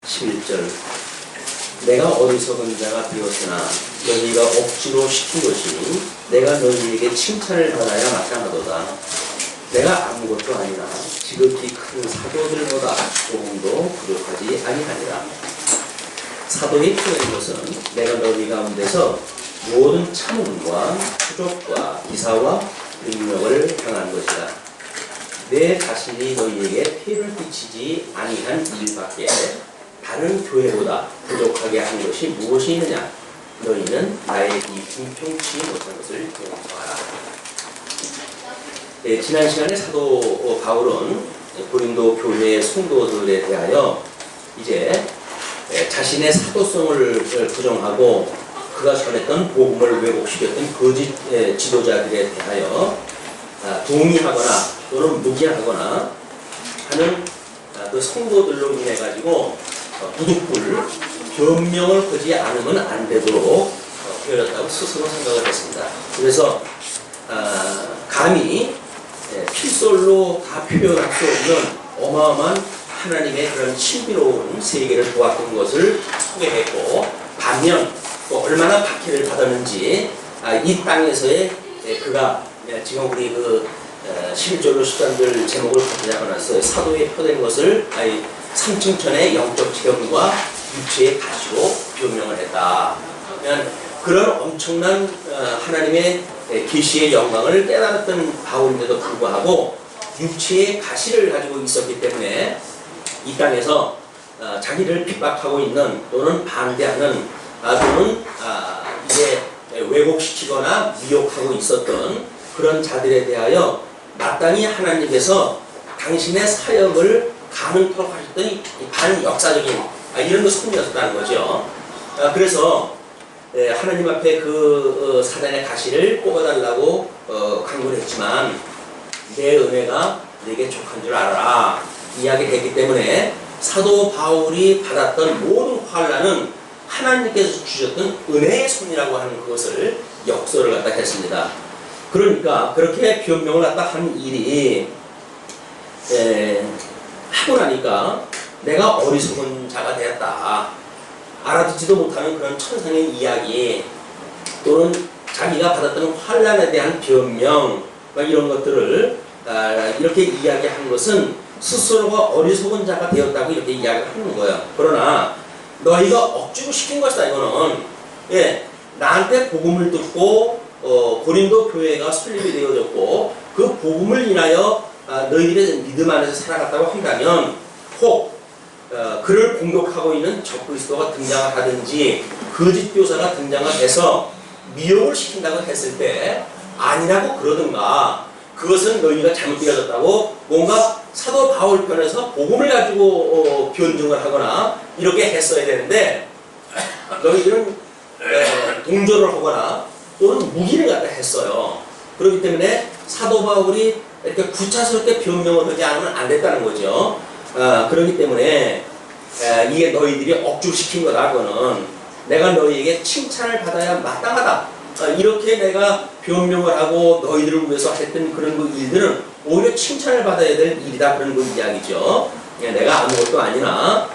11절 내가 어리석은 자가 되었으나 너희가 억지로 시킨 것이 내가 너희에게 칭찬을 받아야 마땅하도다. 내가 아무것도 아니라 지극히 큰 사도들보다 조금도 부족하지 아니하니라. 사도의 표현인 것은 내가 너희 가운데서 모든 참음과 부족과 기사와 능력을 당한 것이다. 내 자신이 너희에게 피해를 끼치지 아니한 일밖에 다른 교회보다 부족하게 한 것이 무엇이 있느냐? 너희는 나의 이 궁평치 못한 것을 용서하라. 네, 지난 시간에 사도 바울은 고린도 교회의 성도들에 대하여 이제 자신의 사도성을 부정하고 그가 전했던 복음을 왜곡시켰던 거짓 지도자들에 대하여 동의하거나 또는 무기하거나 하는 그 성도들로 인해 가지고 부득불 변명을 하지 않으면 안 되도록 되어졌다고 스스로 생각을 했습니다. 그래서 감히 필설로 다 표현할 수 없는 어마어마한 하나님의 그런 신비로운 세계를 보았던 것을 소개했고, 반면 또 얼마나 박해를 받았는지 이 땅에서의 그가 지금 우리 그 11절로 13절 제목을 갖게 잡아놨어요. 사도에 표된 것을 삼층천의 영적 체험과 육체의 가시로 변명을 했다. 그런 엄청난 하나님의 계시의 영광을 깨달았던 바울인데도 불구하고 육체의 가시를 가지고 있었기 때문에 이 땅에서 자기를 핍박하고 있는 또는 반대하는 또는 이제 왜곡시키거나 미혹하고 있었던 그런 자들에 대하여 마땅히 하나님께서 당신의 사역을 가능토록 하셨던 반역사적인 이런 거 손이었다는 거죠. 그래서 하나님 앞에 그 사단의 가시를 뽑아달라고 강구를 했지만 내 은혜가 내게 족한 줄 알아라 이야기를 했기 때문에 사도 바울이 받았던 모든 환난은 하나님께서 주셨던 은혜의 손이라고 하는 그것을 역설을 갖다 했습니다. 그러니까 그렇게 변명을 갖다 한 일이 하고 나니까 내가 어리석은 자가 되었다. 알아듣지도 못하는 그런 천상의 이야기 또는 자기가 받았던 환난에 대한 변명 이런 것들을 이렇게 이야기한 것은 스스로가 어리석은 자가 되었다고 이렇게 이야기를 하는 거예요. 그러나 너희가 억지로 시킨 것이다. 이거는 나한테 복음을 듣고 고린도 교회가 설립이 되어졌고 그 복음을 인하여 너희들의 믿음 안에서 살아갔다고 한다면 혹 그를 공격하고 있는 적그리스도가 등장을 하든지 거짓 교사가 등장을 해서 미혹을 시킨다고 했을 때 아니라고 그러든가 그것은 너희가 잘못 되어졌다고 뭔가 사도 바울 편에서 복음을 가지고 변증을 하거나 이렇게 했어야 되는데 너희들은 동조를 하거나 또는 무기를 갖다 했어요. 그렇기 때문에 사도 바울이 이렇게 구차스럽게 변명을 하지 않으면 안 됐다는 거죠. 그렇기 때문에 이게 너희들이 억주시킨 거다. 그거는 내가 너희에게 칭찬을 받아야 마땅하다. 이렇게 내가 변명을 하고 너희들을 위해서 했던 그런 그 일들은 오히려 칭찬을 받아야 될 일이다. 그런 그 이야기죠. 내가 아무것도 아니나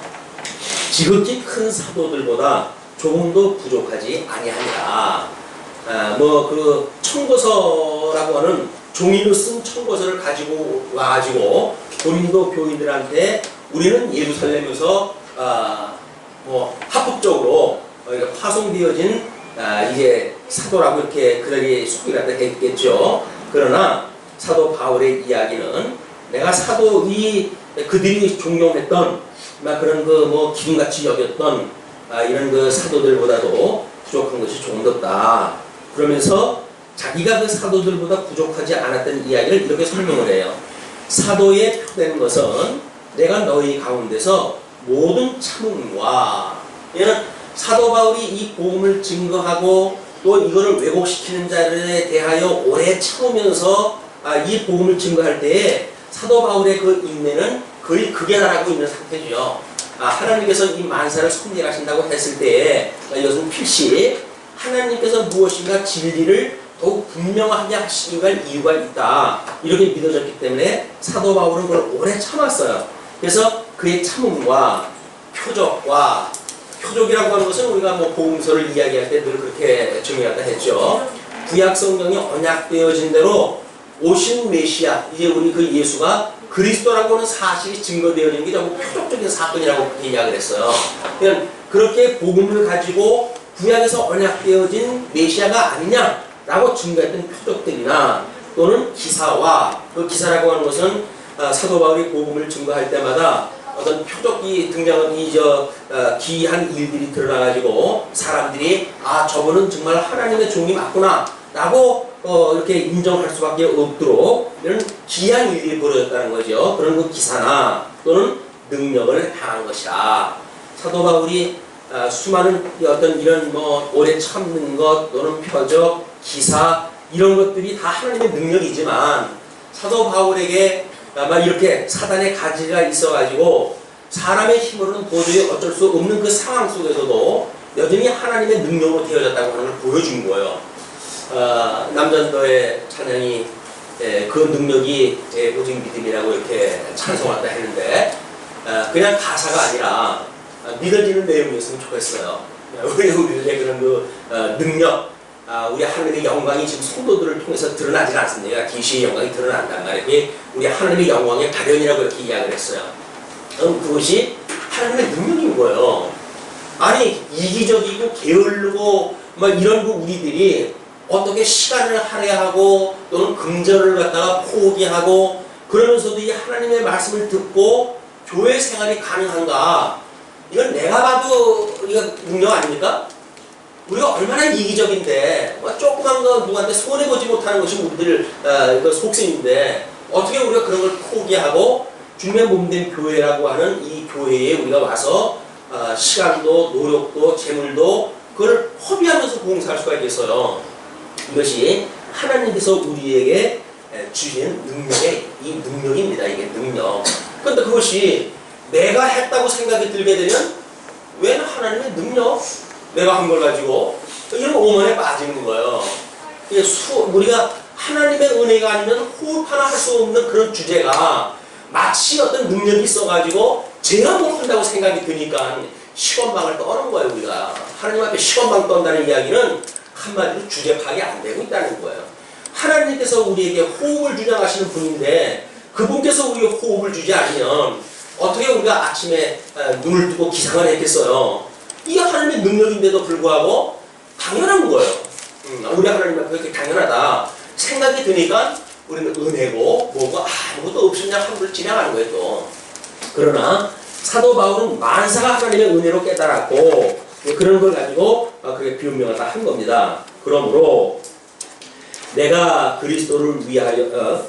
지극히 큰 사도들보다 조금도 부족하지 아니하니라. 그 청고서라고 하는 종이로 쓴 청고서를 가지고 와가지고 고린도 교인들한테 우리는 예루살렘에서 합법적으로 파송되어진 이제 사도라고 이렇게 그들이 소개가 됐겠죠. 그러나 사도 바울의 이야기는 내가 그들이 존경했던 그런 기둥같이 여겼던 이런 그 사도들보다도 부족한 것이 조금 더 그러면서 자기가 그 사도들보다 부족하지 않았던 이야기를 이렇게 설명을 해요. 사도에 표되는 것은 내가 너희 가운데서 모든 참음과 얘는 사도 바울이 이 복음을 증거하고 또 이거를 왜곡시키는 자들에 대하여 오래 참으면서 이 복음을 증거할 때에 사도 바울의 그 인내는 거의 극에 달하고 있는 상태죠. 하나님께서 이 만사를 섭리하신다고 했을 때에 이것은 필시 하나님께서 무엇인가 진리를 더욱 분명하게 하시기 위한 이유가 있다. 이렇게 믿어졌기 때문에 사도 바울은 그걸 오래 참았어요. 그래서 그의 참음과 표적이라고 하는 것은 우리가 뭐 복음서를 이야기할 때 늘 그렇게 중요하다 했죠. 구약 성경이 언약되어진 대로 오신 메시아, 이제 우리 그 예수가 그리스도라고 하는 사실이 증거되어진 게 전부 표적적인 사건이라고 그렇게 이야기를 했어요. 그러니까 그렇게 복음을 가지고 구약에서 언약되어진 메시아가 아니냐라고 증거했던 표적들이나 또는 기사와, 그 기사라고 하는 것은 사도 바울이 복음을 증거할 때마다 어떤 표적이 등장하는 기이한 일들이 드러나가지고 사람들이 저분은 정말 하나님의 종이 맞구나 라고 이렇게 인정할 수밖에 없도록 이런 기이한 일이 벌어졌다는 거죠. 그런 그 기사나 또는 능력을 향한 것이라. 사도 바울이 수많은 어떤 이런 뭐 오래 참는 것 또는 표적, 기사 이런 것들이 다 하나님의 능력이지만 사도 바울에게 아마 이렇게 사단의 가지가 있어가지고 사람의 힘으로는 도저히 어쩔 수 없는 그 상황 속에서도 여전히 하나님의 능력으로 되어졌다고 하는 걸 보여준 거예요. 남전도의 찬양이 그 능력이 오직 믿음이라고 이렇게 찬송한다 했는데 그냥 가사가 아니라 믿어지는 내용이었으면 좋겠어요. 우리들의 그런 그 능력, 우리 하나님의 영광이 지금 성도들을 통해서 드러나지 않습니까? 계시의 영광이 드러난단 말이에요. 그게 우리 하나님의 영광의 발현이라고 이렇게 이야기를 했어요. 그것이 하나님의 능력인 거예요. 아니 이기적이고 게을르고 막 이런 그 우리들이 어떻게 시간을 할애하고 또는 금전을 갖다가 포기하고 그러면서도 이 하나님의 말씀을 듣고 교회 생활이 가능한가? 이건 내가 봐도 이거 능력 아닙니까? 우리가 얼마나 이기적인데 조그만 거 누구한테 손해보지 못하는 것이 우리들 속셈인데 어떻게 우리가 그런 걸 포기하고 주님의 몸된 교회라고 하는 이 교회에 우리가 와서 시간도 노력도 재물도 그걸 허비하면서 봉사할 수가 있겠어요. 이것이 하나님께서 우리에게 주신 이 능력입니다. 이게 능력. 그런데 그것이 내가 했다고 생각이 들게 되면 왜 하나님의 능력? 내가 한 걸 가지고 이런 오만에 빠지는 거예요. 우리가 하나님의 은혜가 아니면 호흡 하나 할 수 없는 그런 주제가 마치 어떤 능력이 있어가지고 제가 못한다고 생각이 드니까 시건방을 떠는 거예요. 우리가 하나님 앞에 시건방 떤다는 이야기는 한마디로 주제 파악이 안 되고 있다는 거예요. 하나님께서 우리에게 호흡을 주장하시는 분인데 그분께서 우리에게 호흡을 주지 않으면 어떻게 우리가 아침에 눈을 뜨고 기상을 했겠어요. 이게 하나님의 능력인데도 불구하고 당연한 거예요. 우리 하나님 앞에 그렇게 당연하다 생각이 드니까 우리는 은혜고 뭐고 아무것도 없으냐 함부로 지나가는 거예요 또. 그러나 사도 바울은 만사가 하나님의 은혜로 깨달았고 그런 걸 가지고 그게 비운명하다 한 겁니다. 그러므로 내가 그리스도를 위하여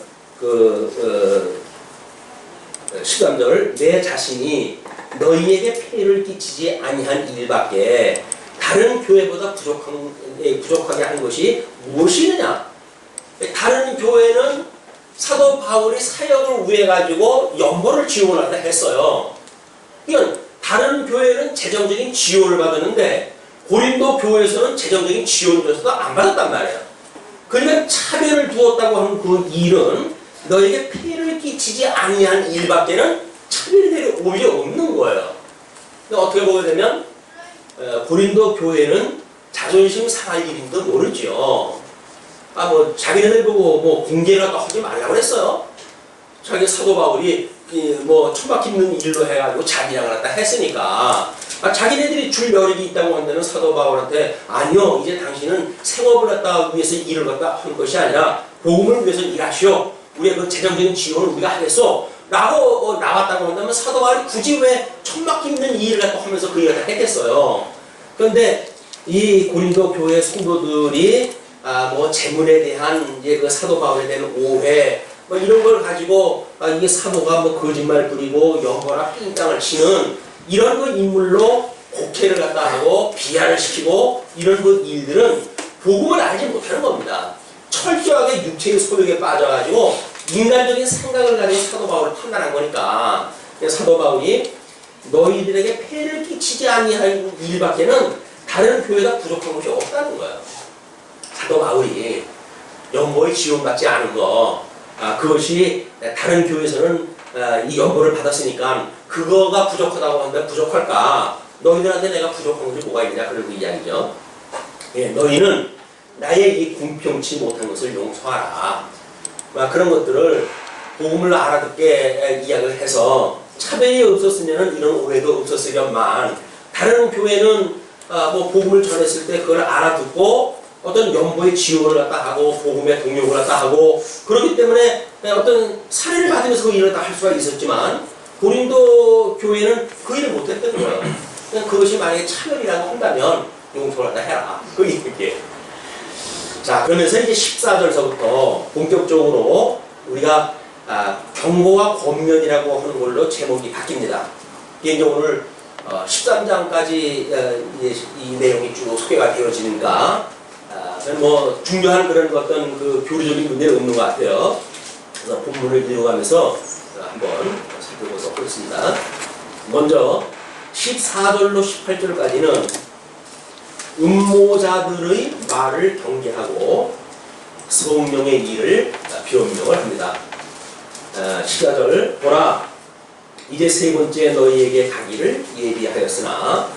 13절 내 자신이 너희에게 폐를 끼치지 아니한 일밖에 다른 교회보다 부족하게 하는 것이 무엇이느냐? 다른 교회는 사도 바울이 사역을 위해 가지고 연보를 지원한다 했어요. 그러니까 다른 교회는 재정적인 지원을 받았는데 고린도 교회에서는 재정적인 지원을 줘서도 안 받았단 말이에요. 그러니까 차별을 두었다고 하는 그 일은 너에게 폐를 끼치지 아니한 일밖에는 차별이 될 오히려 없는 거예요. 그러니까 어떻게 보게 되면 고린도 교회는 자존심 상할 일인도 모르죠. 뭐 자기네들 보고 뭐 공개를 하지 말라고 그랬어요. 자기 사도 바울이 뭐 천박힌 일로 해가지고 자기랑 갖다 했으니까 자기네들이 줄 여력이 있다고 한다면 사도 바울한테 아니요 이제 당신은 생업을 갖다 위해서 일을 갖다 할 것이 아니라 복음을 위해서 일하시오. 우리의 그 재정적인 지원을 우리가 하겠소. 라고 나왔다고 한다면 사도 바울이 굳이 왜 천막히는 일을 갖다 하면서 그 일을 했겠어요. 그런데 이 고린도 교회 성도들이 뭐 재물에 대한 이제 그 사도 바울에 대한 오해 뭐 이런 걸 가지고 이게 사도가 뭐 거짓말 부리고 연거나 삥땅을 치는 이런 그 인물로 곡해를 갖다 하고 비하를 시키고 이런 그 일들은 복음을 알지 못하는 겁니다. 철저하게 육체의 소욕에 빠져가지고 인간적인 생각을 가지고 사도 바울을 판단한 거니까 사도 바울이 너희들에게 폐를 끼치지 아니할 일밖에는 다른 교회가 부족한 것이 없다는 거예요. 사도 바울이 연보에 지원받지 않은 거 그것이 다른 교회에서는 이 연보를 받았으니까 그거가 부족하다고 한다면 부족할까? 너희들한테 내가 부족한 것이 뭐가 있느냐? 그런 그 이야기죠. 예, 너희는 나의 이 궁평치 못한 것을 용서하라. 그런 것들을 복음을 알아듣게 이야기를 해서 차별이 없었으면 이런 오해도 없었으련만 다른 교회는 뭐 복음을 전했을 때 그걸 알아듣고 어떤 연보의 지원을 갖다 하고 복음의 동력을 갖다 하고 그렇기 때문에 어떤 사례를 받으면서 그 일을 다 할 수가 있었지만 고린도 교회는 그 일을 못했던 거예요. 그냥 그것이 만약에 차별이라고 한다면 용서를 갖다 해라. 그 얘기예요. 자, 그러면서 이제 14절서부터 본격적으로 우리가 경고와 권면이라고 하는 걸로 제목이 바뀝니다. 이게 이제 오늘 13장까지 이 내용이 쭉 소개가 되어지니까 뭐 중요한 그런 어떤 그 교리적인 문제는 없는 것 같아요. 그래서 본문을 이어가면서 한번 살펴보도록 하겠습니다. 먼저 14절로 18절까지는 음모자들의 말을 경계하고 성령의 일을 변명을 합니다. 14절 보라 이제 세 번째 너희에게 가기를 예비하였으나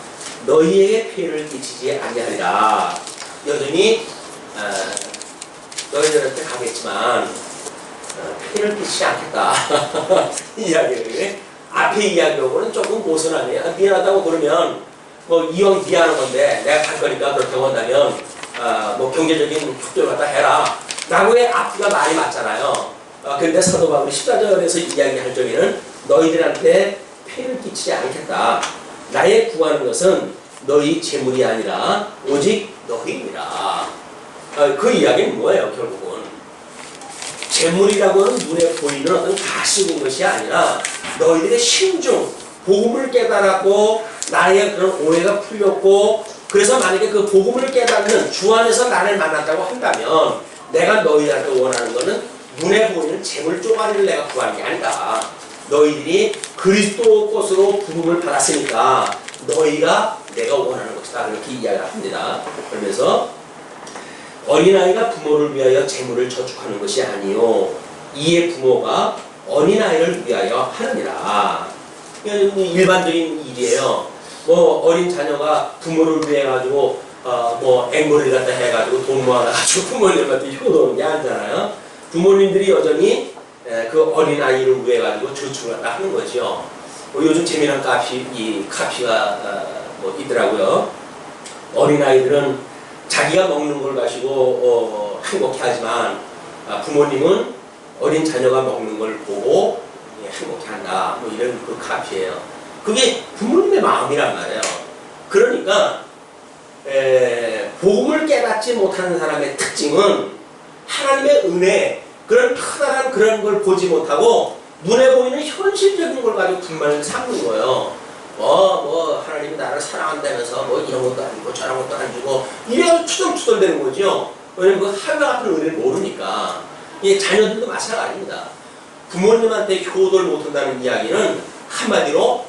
너희에게 피해를 끼치지 아니하리라. 여전히 너희들한테 가겠지만 피해를 끼치지 않겠다. 이야기를 앞에 이야기하고는 조금 고선하네요. 미안하다고 그러면 뭐 이왕 미안한 건데 내가 갈 거니까 그렇다고 한다면 뭐 경제적인 협조를 갖다 해라 라고의 앞뒤가 많이 맞잖아요. 그런데 사도 바울이 14절에서 이야기할 적에는 너희들한테 폐를 끼치지 않겠다. 나의 구하는 것은 너희 재물이 아니라 오직 너희니라. 그 이야기는 뭐예요? 결국은 재물이라고 하는 눈에 보이는 어떤 가시인 것이 아니라 너희들의 심중 복음을 깨달았고 나의 그런 오해가 풀렸고 그래서 만약에 그 복음을 깨닫는 주 안에서 나를 만났다고 한다면 내가 너희한테 원하는 것은 눈에 보이는 재물 쪼가리를 내가 구하는 게 아니다. 너희들이 그리스도 것으로 부름을 받았으니까 너희가 내가 원하는 것이다. 이렇게 이야기를 합니다. 그러면서 어린아이가 부모를 위하여 재물을 저축하는 것이 아니요 이의 부모가 어린아이를 위하여 하느니라. 일반적인 일이에요. 뭐 어린 자녀가 부모를 위해 가지고 뭐 앵벌을 갖다 해가지고 돈 모아가지고 부모님한테 효도하는 게 아니잖아요. 부모님들이 여전히 그 어린 아이를 위해 가지고 저축을 갖다 하는 거죠. 뭐 요즘 재미난 카피가 뭐 있더라고요. 어린 아이들은 자기가 먹는 걸 가지고 행복해하지만 부모님은 어린 자녀가 먹는 걸 보고 행복해한다. 뭐 이런 그 카피예요. 그게 부모님의 마음이란 말이에요. 그러니까 복음을 깨닫지 못하는 사람의 특징은 하나님의 은혜, 그런 커다란 그런 걸 보지 못하고 눈에 보이는 현실적인 걸 가지고 불만을 삼는 거예요. 뭐 하나님이 나를 사랑한다면서 뭐 이런 것도 안 주고 저런 것도 안 주고 이래서 투덜투덜 되는 거죠. 왜냐면 그 하늘과 같은 은혜를 모르니까. 이 자녀들도 마찬가지입니다. 부모님한테 효도를 못한다는 이야기는 한마디로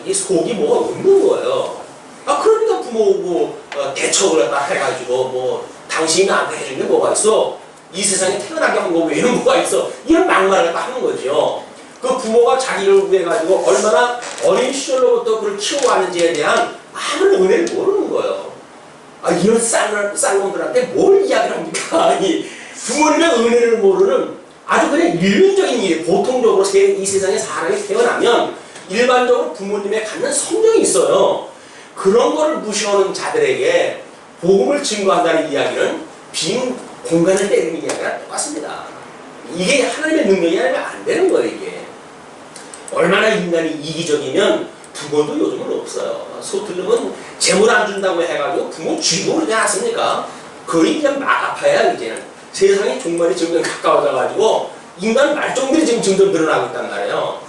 이 속이 뭐가 없는 거예요. 그러니까 부모고 대처를 갖다 해가지고 뭐 당신이 나한테 해준 게 뭐가 있어? 이 세상에 태어나게 한 거 외에는 뭐가 있어? 이런 막말을 갖다 하는 거죠. 그 부모가 자기를 위해 가지고 얼마나 어린 시절로부터 그걸 키워왔는지에 대한 아무런 은혜를 모르는 거예요. 이런 쌍놈들한테 뭘 이야기를 합니까? 이 부모님의 은혜를 모르는 아주 그냥 일륜적인 일이 보통적으로 이 세상에 사람이 태어나면 일반적으로 부모님의 갖는 성정이 있어요. 그런 거를 무시하는 자들에게 복음을 증거한다는 이야기는 빈 공간을 때리는 이야기랑 똑같습니다. 이게 하나님의 능력이 아니면 안 되는 거예요. 이게 얼마나 인간이 이기적이면 부모도 요즘은 없어요. 소틀르면 재물 안 준다고 해가지고 부모 쥐고 그러지 않습니까? 거의 그냥 막 아파야 이제는 세상이 종말이 점점 가까워져가지고 인간 말종들이 지금 점점 늘어나고 있단 말이에요.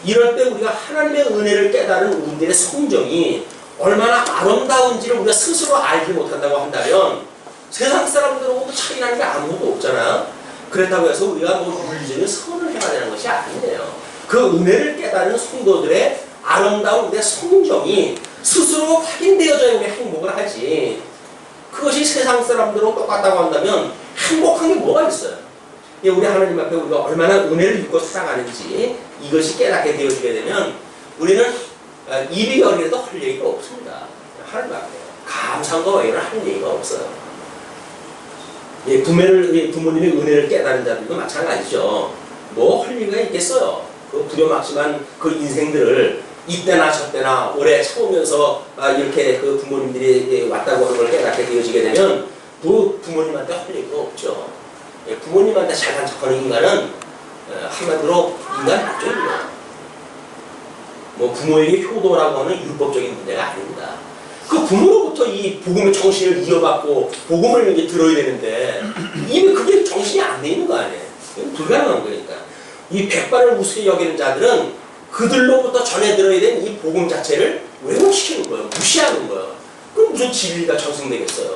이럴 때 우리가 하나님의 은혜를 깨달은 우리들의 성정이 얼마나 아름다운지를 우리가 스스로 알지 못한다고 한다면 세상 사람들하고 차이 나는 게 아무것도 없잖아요. 그렇다고 해서 우리가 뭐 물리적인 선을 해야 되는 것이 아니에요. 그 은혜를 깨달은 성도들의 아름다운 내 성정이 스스로 확인되어져야 우리 행복을 하지. 그것이 세상 사람들하고 똑같다고 한다면 행복한 게 뭐가 있어요? 우리 하나님 앞에 우리가 얼마나 은혜를 입고 살아가는지 이것이 깨닫게 되어지게 되면 우리는 입이 열려도 할 얘기가 없습니다. 하는 말이에요. 감사함과 외에는 할 얘기가 없어요. 예, 부모님의 은혜를 깨달은 자들도 마찬가지죠. 뭐 할 얘기가 있겠어요. 그 부려막심한 그 인생들을 이때나 저때나 오래 참으면서 이렇게 그 부모님들이 왔다고 하는 걸 깨닫게 되어지게 되면 또 부모님한테 할 얘기가 없죠. 예, 부모님한테 잘난 척하는 인간은 한마디로 인간 낙종이에요. 뭐 부모에게 효도라고 하는 율법적인 문제가 아닙니다. 그 부모로부터 이 복음의 정신을 이어받고 복음을 이제 들어야 되는데 이미 그게 정신이 안 돼 있는 거 아니에요. 이건 불가능한 거니까. 이 백발을 우습게 여기는 자들은 그들로부터 전해 들어야 되는 이 복음 자체를 왜곡시키는 거예요. 무시하는 거예요. 그럼 무슨 진리가 전승되겠어요.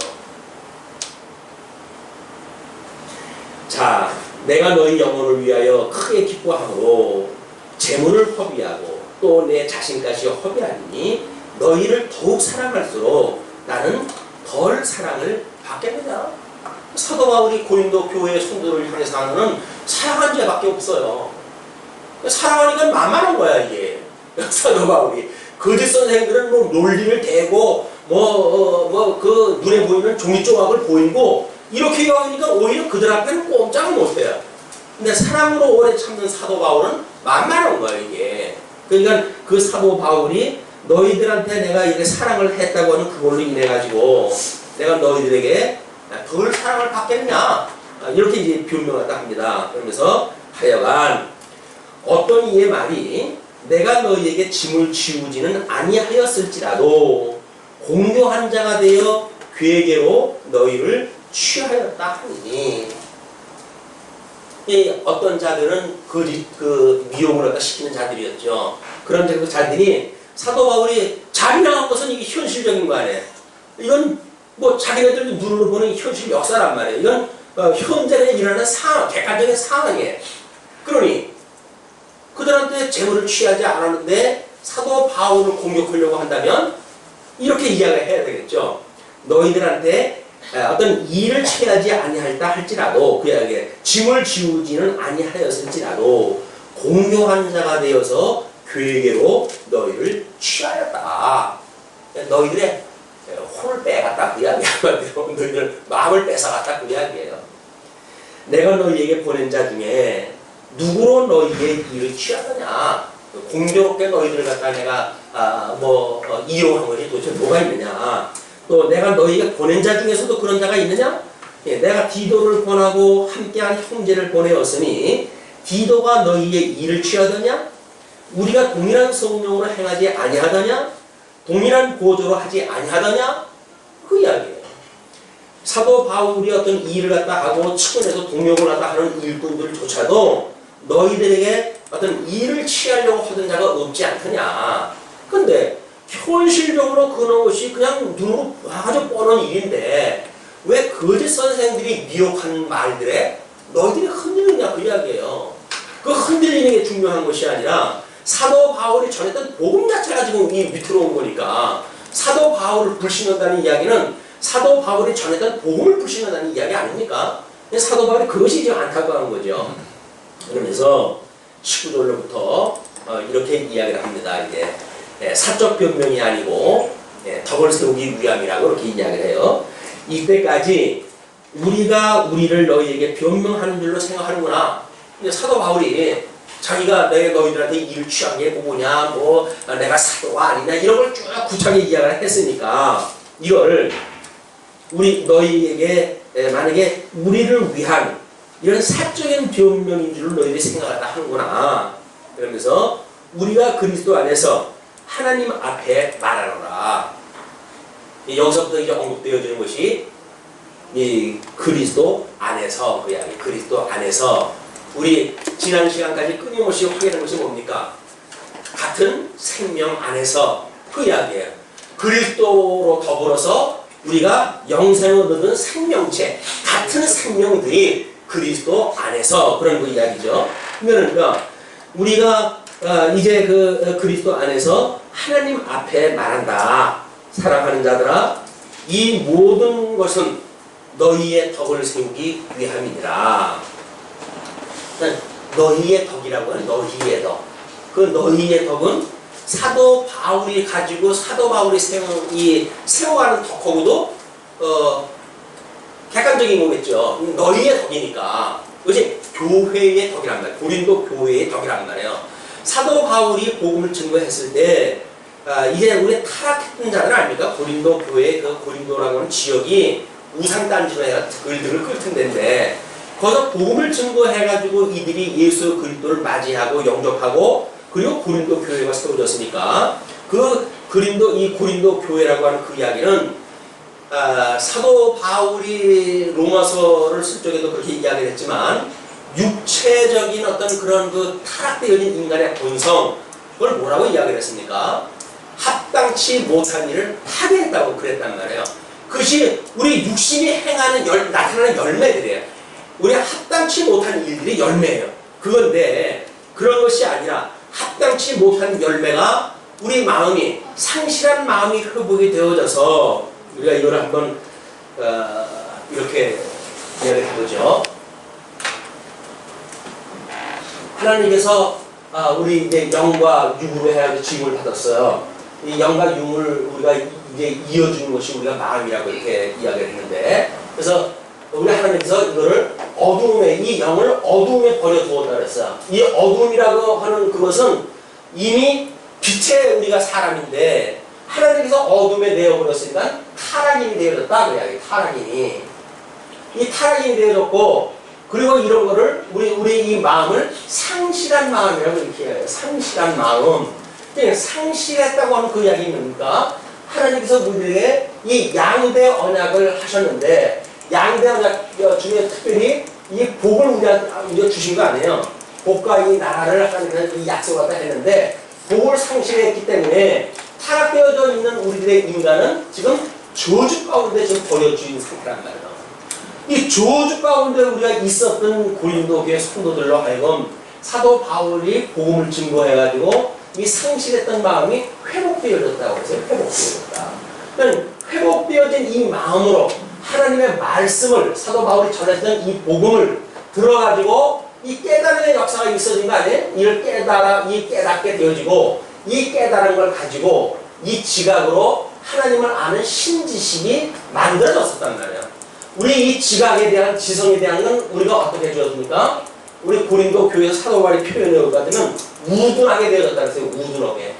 자, 내가 너희 영혼을 위하여 크게 기뻐함으로 재물을 허비하고 또 내 자신까지 허비하니 너희를 더욱 사랑할수록 나는 덜 사랑을 받겠느냐. 사도 바울이 고린도 교회의 성도를 향해서 하는 사랑한 죄밖에 없어요. 사랑하니까 만만한 거야 이게. 사도 바울이 거짓 선생들은 뭐 논리를 대고 그 눈에 보이는 종이 조각을 보이고 이렇게 여기니까 오히려 그들 앞에는 꼼짝을 못해요. 근데 사랑으로 오래 참는 사도 바울은 만만한 거야 이게. 그러니까 그 사도 바울이 너희들한테 내가 이렇게 사랑을 했다고 하는 그걸로 인해 가지고 내가 너희들에게 덜 사랑을 받겠냐 이렇게 이제 변명하다 합니다. 그러면서 하여간 어떤 이의 말이 내가 너희에게 짐을 지우지는 아니하였을지라도 공교한 자가 되어 괴계로 너희를 취하였다 하니 어떤 자들은 그 미혹을 갖다 시키는 자들이었죠. 그런 그 자들이 사도 바울이 자비랑한 것은 이게 현실적인 거 아니에요. 이건 뭐 자기네들 눈으로 보는 현실 역사란 말이에요. 이건 현재 일어나는 상황, 객관적인 상황이에요. 그러니 그들한테 재물을 취하지 않았는데 사도 바울을 공격하려고 한다면 이렇게 이야기를 해야 되겠죠. 너희들한테 어떤 일을 취하지 아니할다 할지라도 그 이야기에 짐을 지우지는 아니하였을지라도 공교한 자가 되어서 괴계로 너희를 취하였다. 너희들의 혼을 빼갔다 그 이야기야. 너희들 마음을 뺏어갔다 그 이야기예요. 내가 너희에게 보낸 자 중에 누구로 너희의 일을 취하느냐. 공교롭게 너희들을 갖다 내가 이용한 것이 도대체 뭐가 있느냐. 또 내가 너희에게 보낸 자 중에서도 그런 자가 있느냐? 예, 내가 디도를 보내고 함께한 형제를 보내었으니 디도가 너희의 일을 취하더냐? 우리가 동일한 성령으로 행하지 아니하더냐? 동일한 보조로 하지 아니하더냐? 그 이야기예요. 사도 바울이 어떤 일을 갖다 하고 측은해서 동역을 갖다 하는 일꾼들조차도 너희들에게 어떤 일을 취하려고 하던 자가 없지 않더냐? 근데 현실적으로 그것이 그냥 눈으로 아주 뻔한 일인데 왜 거짓 선생들이 미혹한 말들에 너희들이 흔들리냐 그 이야기예요. 그 흔들리는 게 중요한 것이 아니라 사도 바울이 전했던 복음 자체가 지금 이 밑으로 온 거니까 사도 바울을 불신한다는 이야기는 사도 바울이 전했던 복음을 불신한다는 이야기 아닙니까? 사도 바울이 그것이 지금 안타까운 거죠. 그러면서 19절로부터 이렇게 이야기를 합니다. 이게 사적 변명이 아니고 덕을 세우기 위함이라고 이렇게 이야기를 해요. 이때까지 우리가 우리를 너희에게 변명하는 줄로 생각하는구나. 근데 사도 바울이 자기가 내가 너희들한테 일을 취한 게 뭐냐, 내가 사도가 아니냐 이런 걸 쭉 구차하게 이야기를 했으니까 이걸 너희에게 만약에 우리를 위한 이런 사적인 변명인 줄로 너희들이 생각한다 하는구나. 그러면서 우리가 그리스도 안에서 하나님 앞에 말하노라. 여기서부터 이제 언급되어지는 것이 이 그리스도 안에서 그 이야기. 그리스도 안에서 우리 지난 시간까지 끊임없이 확인한 것이 뭡니까? 같은 생명 안에서 그 이야기예요. 그리스도로 더불어서 우리가 영생을 얻는 생명체, 같은 생명들이 그리스도 안에서 그런 그 이야기죠. 그러니까 우리가 이제 그 그리스도 안에서 하나님 앞에 말한다. 사랑하는 자들아, 이 모든 것은 너희의 덕을 세우기 위함이니라. 너희의 덕이라고 하는 너희의 덕. 그 너희의 덕은 사도 바울이 가지고 사도 바울이 세워가는 덕하고도 객관적인 거겠죠. 너희의 덕이니까. 그지? 교회의 덕이란 말이에요. 고린도 교회의 덕이란 말이에요. 사도 바울이 복음을 증거했을 때 이제 우리 타락했던 자들 아닙니까? 고린도 교회 그 고린도라고 하는 지역이 우상단지로 해가 들들을 끓던 데인데 거기서 복음을 증거해가지고 이들이 예수 그리스도를 맞이하고 영접하고 그리고 고린도 교회가 세워졌으니까 그 고린도 교회라고 하는 그 이야기는 사도 바울이 로마서를 쓸 적에도 그렇게 이야기를 했지만 육체적인 어떤 그런 그 타락되어진 인간의 본성 그걸 뭐라고 이야기를 했습니까? 합당치 못한 일을 하게 했다고 그랬단 말이에요. 그것이 우리 육신이 행하는 나타나는 열매들이에요. 우리 합당치 못한 일들이 열매예요. 그건데 그런 것이 아니라 합당치 못한 열매가 우리 마음이 상실한 마음이 회복이 되어져서 우리가 이걸 한번 이렇게 이야기를 해보죠. 하나님께서 우리 이제 영과 육으로 해가지고 지음을 받았어요. 이 영과 육을 우리가 이제 이어주는 것이 우리가 마음이라고 이렇게 이야기를 했는데, 그래서 우리 하나님께서 이거를 이 영을 어두움에 버려두었다 그랬어요. 이 어두움이라고 하는 그것은 이미 빛의 우리가 사람인데 하나님께서 어둠에 내어버렸으니까 타락인이 되어졌다 그래야 타락인이. 이 타락인이 되어졌고, 그리고 이런 거를 우리 이 마음을 상실한 마음이라고 이렇게 해요. 상실한 마음. 상실했다고 하는 그 이야기 뭡니까? 하나님께서 우리에게 이 양대 언약을 하셨는데, 양대 언약 중에 특별히 이 복을 우리한테 주신 거 아니에요. 복과 이 나라를 하나님께서 이 약속을 갖다 했는데, 복을 상실했기 때문에 타락되어져 있는 우리들의 인간은 지금 저주 가운데 지금 버려진 상태란 말이에요. 이 저주 가운데 우리가 있었던 고린도 교회 성도들로 하여금 사도 바울이 복음을 증거해가지고 이 상실했던 마음이 회복되어졌다고 해서 회복되어졌다. 그러니까 회복되어진 이 마음으로 하나님의 말씀을 사도 바울이 전했던 이 복음을 들어가지고 이 깨달음의 역사가 있어진 거 아니에요? 이를 깨닫게 되어지고 이 깨달은 걸 가지고 이 지각으로 하나님을 아는 신지식이 만들어졌었단 말이에요. 우리 이 지각에 대한 지성에 대한 건 우리가 어떻게 해주었습니까? 우리 고린도 교회 사도 바울이 표현해 올 것 같으면 우둔하게 되어졌다 그랬어요. 우둔하게.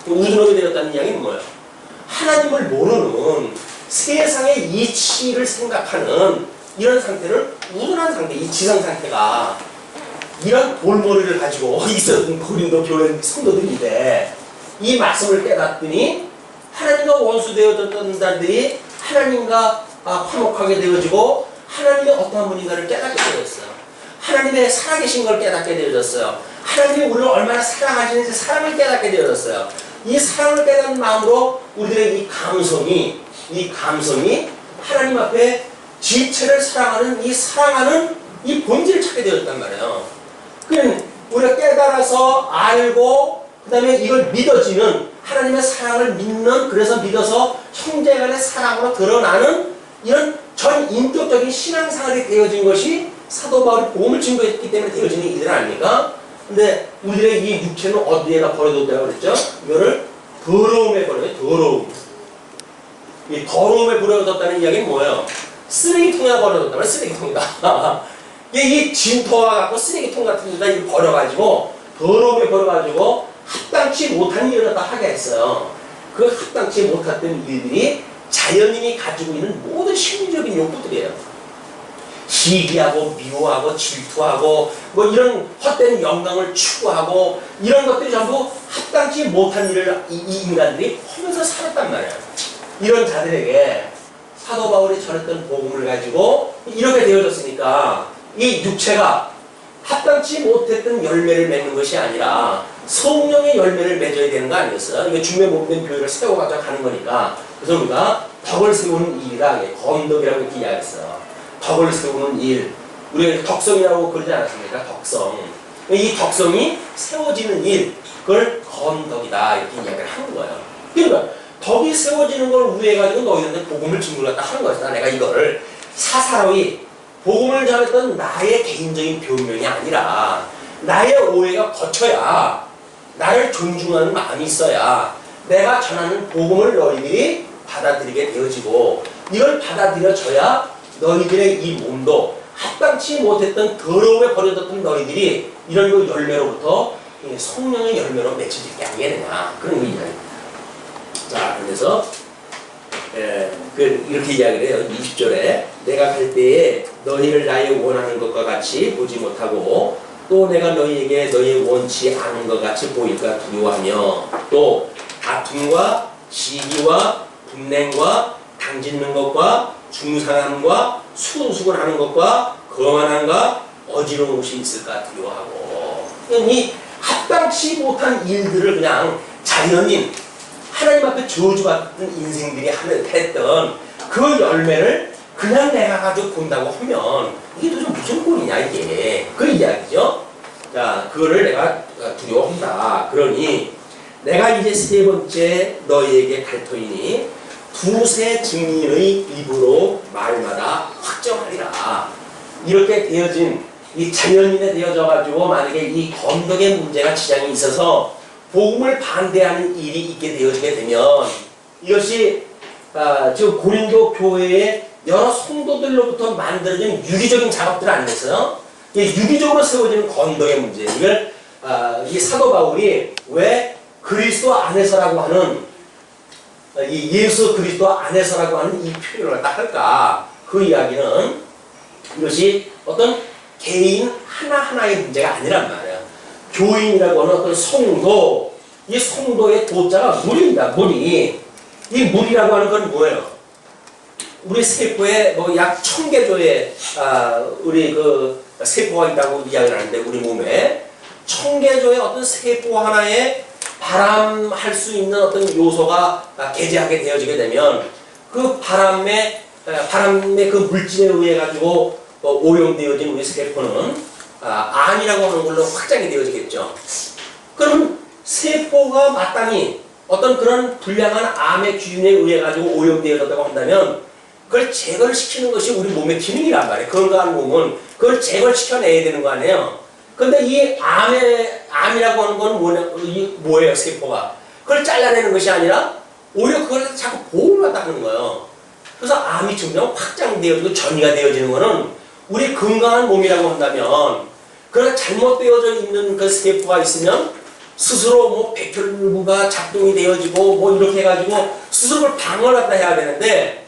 우둔하게 되었다는 이야기는 뭐예요? 하나님을 모르는 세상의 이치를 생각하는 이런 상태를 우둔한 상태, 이 지성 상태가 이런 골머리를 가지고 있었던 고린도 교회 성도들인데 이 말씀을 깨닫더니 하나님과 원수되어졌던 자들이 하나님과 화목하게 되어지고 하나님의 어떠한 분인가를 깨닫게 되었어요. 하나님의 살아계신 걸 깨닫게 되어졌어요. 하나님이 우리를 얼마나 사랑하시는지 사랑을 깨닫게 되어졌어요. 이 사랑을 깨닫는 마음으로 우리들의 이 감성이 하나님 앞에 지체를 사랑하는 이 본질을 찾게 되었단 말이에요. 그러니까 우리가 깨달아서 알고 그 다음에 이걸 믿어지는 하나님의 사랑을 믿는, 그래서 믿어서 형제간의 사랑으로 드러나는 이런 전 인격적인 신앙생활이 되어진 것이 사도 바울이 복음을 증거했기 때문에 되어지는 이들 아닙니까? 근데 우리의 이 육체는 어디에다 버려뒀다고 그랬죠? 이거를 더러움에 버려요. 더러움. 이 더러움에 버려뒀다는 이야기는 뭐예요? 쓰레기통에다 버려뒀다면 쓰레기통이다. 이 진토와 같고 쓰레기통 같은 데다 버려가지고 더러움에 버려가지고 합당치 못한 일을 다 하게 했어요. 그 합당치 못했던 일들이 자연인이 가지고 있는 모든 심리적인 욕구들이에요. 시기하고 미워하고 질투하고 뭐 이런 헛된 영광을 추구하고 이런 것들이 전부 합당치 못한 일을 이 인간들이 하면서 살았단 말이에요. 이런 자들에게 사도 바울이 전했던 복음을 가지고 이렇게 되어졌으니까 이 육체가 합당치 못했던 열매를 맺는 것이 아니라 성령의 열매를 맺어야 되는 거 아니겠어요? 이게 중매 몸된 교회를 세워가지고 가는 거니까. 그래서 우리가 덕을 세우는 일이라 검덕이라고 이렇게 이야기했어요. 덕을 세우는 일. 우리가 덕성이라고 그러지 않았습니까? 덕성. 이 덕성이 세워지는 일. 그걸 검덕이다. 이렇게 이야기를 하는 거예요. 그러니까 덕이 세워지는 걸 위해가지고 너희한테 복음을 증거했다 하는 것이다. 내가 이거를 사사로이 복음을 전했던 나의 개인적인 변명이 아니라 나의 오해가 거쳐야 나를 존중하는 마음이 있어야 내가 전하는 복음을 너희들이 받아들이게 되어지고, 이걸 받아들여져야 너희들의 이 몸도 합당치 못했던 더러움에 버려졌던 너희들이 이런 그 열매로부터 성령의 열매로 맺혀질 게 아니게 되냐, 그런 의미입니다. 자, 그래서 이렇게 이야기를 해요. 20절에 내가 갈 때에 너희를 나의 원하는 것과 같이 보지 못하고 또 내가 너희에게 너희 원치 않은 것 같이 보일까 두려워하며 또 다툼과 시기와 분냉과 당짓는 것과 중상함과 수군수군하는 것과 거만함과 어지러운 것이 있을까 두려워하고, 이 합당치 못한 일들을 그냥 자연인 하나님 앞에 저주받던 인생들이 했던 그 열매를 그냥 내가 가지고 본다고 하면 이게 도대체 무슨 꼴이냐, 이게 그 이야기죠. 자, 그거를 내가 두려워한다. 그러니 내가 이제 세 번째 너희에게 갈 터이니 두세 증인의 입으로 말마다 확정하리라. 이렇게 되어진 이 자연인에 되어져 가지고 만약에 이 건덕의 문제가 지장이 있어서 복음을 반대하는 일이 있게 되어지게 되면 이것이 지금 고린도 교회의 여러 성도들로부터 만들어진 유기적인 작업들 안에서요, 유기적으로 세워지는 건덕의 문제, 이걸 이 사도 바울이 왜 그리스도 안에서라고 하는 이 예수 그리스도 안에서라고 하는 이 표현을 딱 할까? 그 이야기는 이것이 어떤 개인 하나하나의 문제가 아니란 말이에요. 교인이라고 하는 어떤 성도, 이 성도의 도자가 물입니다. 물이. 이 물이라고 하는 건 뭐예요? 우리 세포에 뭐 약 1000개조의 우리 그 세포가 있다고 이야기를 하는데, 우리 몸에 1000개조의 어떤 세포 하나에 발암할 수 있는 어떤 요소가 개재하게 되어지게 되면 그 바람의 그 물질에 의해 가지고 오염되어진 우리 세포는 암이라고 하는 걸로 확장이 되어지겠죠. 그럼 세포가 마땅히 어떤 그런 불량한 암의 기준에 의해 가지고 오염되어졌다고 한다면 그걸 제거를 시키는 것이 우리 몸의 기능이란 말이에요. 건강한 몸은 그걸 제거를 시켜내야 되는 거 아니에요. 근데 이 암이라고 하는 건 뭐예요, 세포가? 그걸 잘라내는 것이 아니라 오히려 그걸 자꾸 보호를 하는 거예요. 그래서 암이 점점 확장되어지고 전이가 되어지는 거는 우리 건강한 몸이라고 한다면, 그러나 잘못되어져 있는 그 세포가 있으면 스스로 뭐 백혈구가 작동이 되어지고 뭐 이렇게 해가지고 스스로를 방어를 갖다 해야 되는데,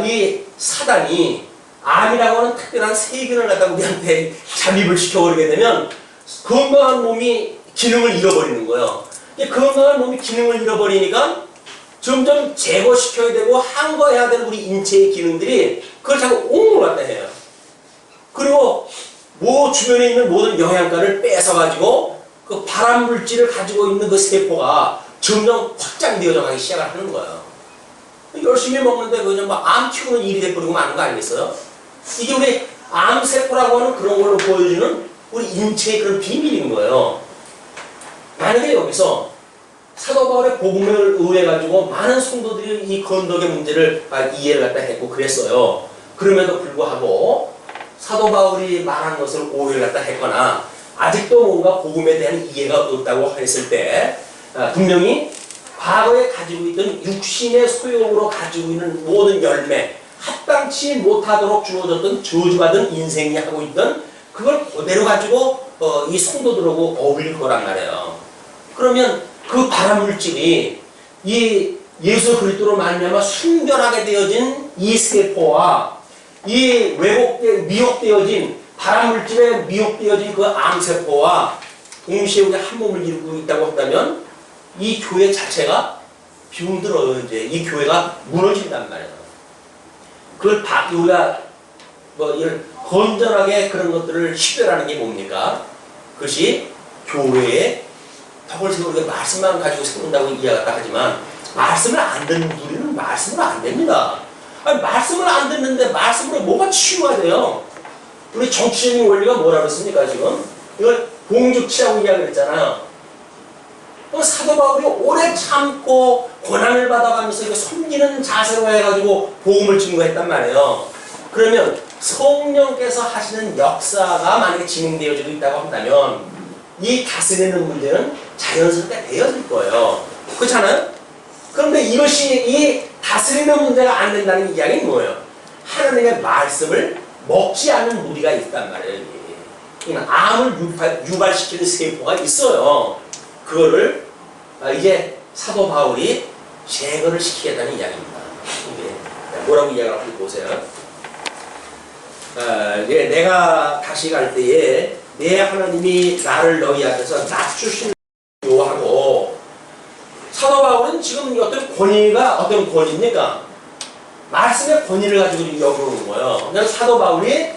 이 사단이 암이라고 하는 특별한 세균을 갖다 우리한테 잠입을 시켜버리게 되면 건강한 몸이 기능을 잃어버리는 거예요. 이 건강한 몸이 기능을 잃어버리니까 점점 제거시켜야 되고 항거해야 되는 우리 인체의 기능들이 그걸 자꾸 옹을 갖다 해요. 그리고 뭐 주변에 있는 모든 영양가를 뺏어가지고 그 발암 물질을 가지고 있는 그 세포가 점점 확장되어져 가기 시작을 하는 거예요. 열심히 먹는데 그냥 막 암 키우는 일이 돼버리고 마는 거 아니겠어요? 이게 우리 암세포라고 하는 그런 걸로 보여주는 우리 인체의 그런 비밀인 거예요. 만약에 여기서 사도 바울의 복음을 의해 가지고 많은 성도들이 이 건덕의 문제를 이해를 갖다 했고 그랬어요. 그럼에도 불구하고 사도 바울이 말한 것을 오해를 갖다 했거나 아직도 뭔가 복음에 대한 이해가 없다고 했을 때 분명히 과거에 가지고 있던 육신의 소용으로 가지고 있는 모든 열매, 합당치 못하도록 주어졌던 저주받은 인생이 하고 있던 그걸 그대로 가지고 이 성도들하고 어울릴 거란 말이에요. 그러면 그 발암물질이 이 예수 그리스도로 말미암아 순결하게 되어진 이 세포와 이 미혹되어진 발암물질에 미혹되어진 그 암세포와 동시에 우리 한 몸을 이루고 있다고 한다면 이 교회 자체가 병들어요. 이제 이 교회가 무너진단 말이에요. 그걸 우리가 이런 건전하게 그런 것들을 식별하는 게 뭡니까? 그것이 교회의 덕을 세우고 우리가 말씀만 가지고 세운다고 이야기했다 하지만 말씀을 안 듣는 우리는 말씀을 안 됩니다. 아니, 말씀을 안 듣는데 말씀으로 뭐가 치유가 돼요? 우리 정치적인 원리가 뭐라고 했습니까 지금? 이걸 공주치라고 이야기를 했잖아요. 사도 바울이 오래 참고 고난을 받아가면서 이거 섬기는 자세로 해가지고 복음을 증거했단 말이에요. 그러면 성령께서 하시는 역사가 만약에 진행되어지고 있다고 한다면 이 다스리는 문제는 자연스럽게 되어질 거예요. 그렇잖아요? 그런데 이것이 이 다스리는 문제가 안 된다는 이야기는 뭐예요? 하나님의 말씀을 먹지 않는 무리가 있단 말이에요. 암을 유발시키는 세포가 있어요. 그거를 이제 사도 바울이 제거를 시키겠다는 이야기입니다. 이게 뭐라고 이야기하고 보세요. 내가 다시 갈 때에 내 하나님이 나를 너희 앞에서 낮추시는 요하고, 사도 바울은 지금 어떤 권위가 어떤 권위입니까? 말씀의 권위를 가지고 여기오는 거예요. 그래서 사도 바울이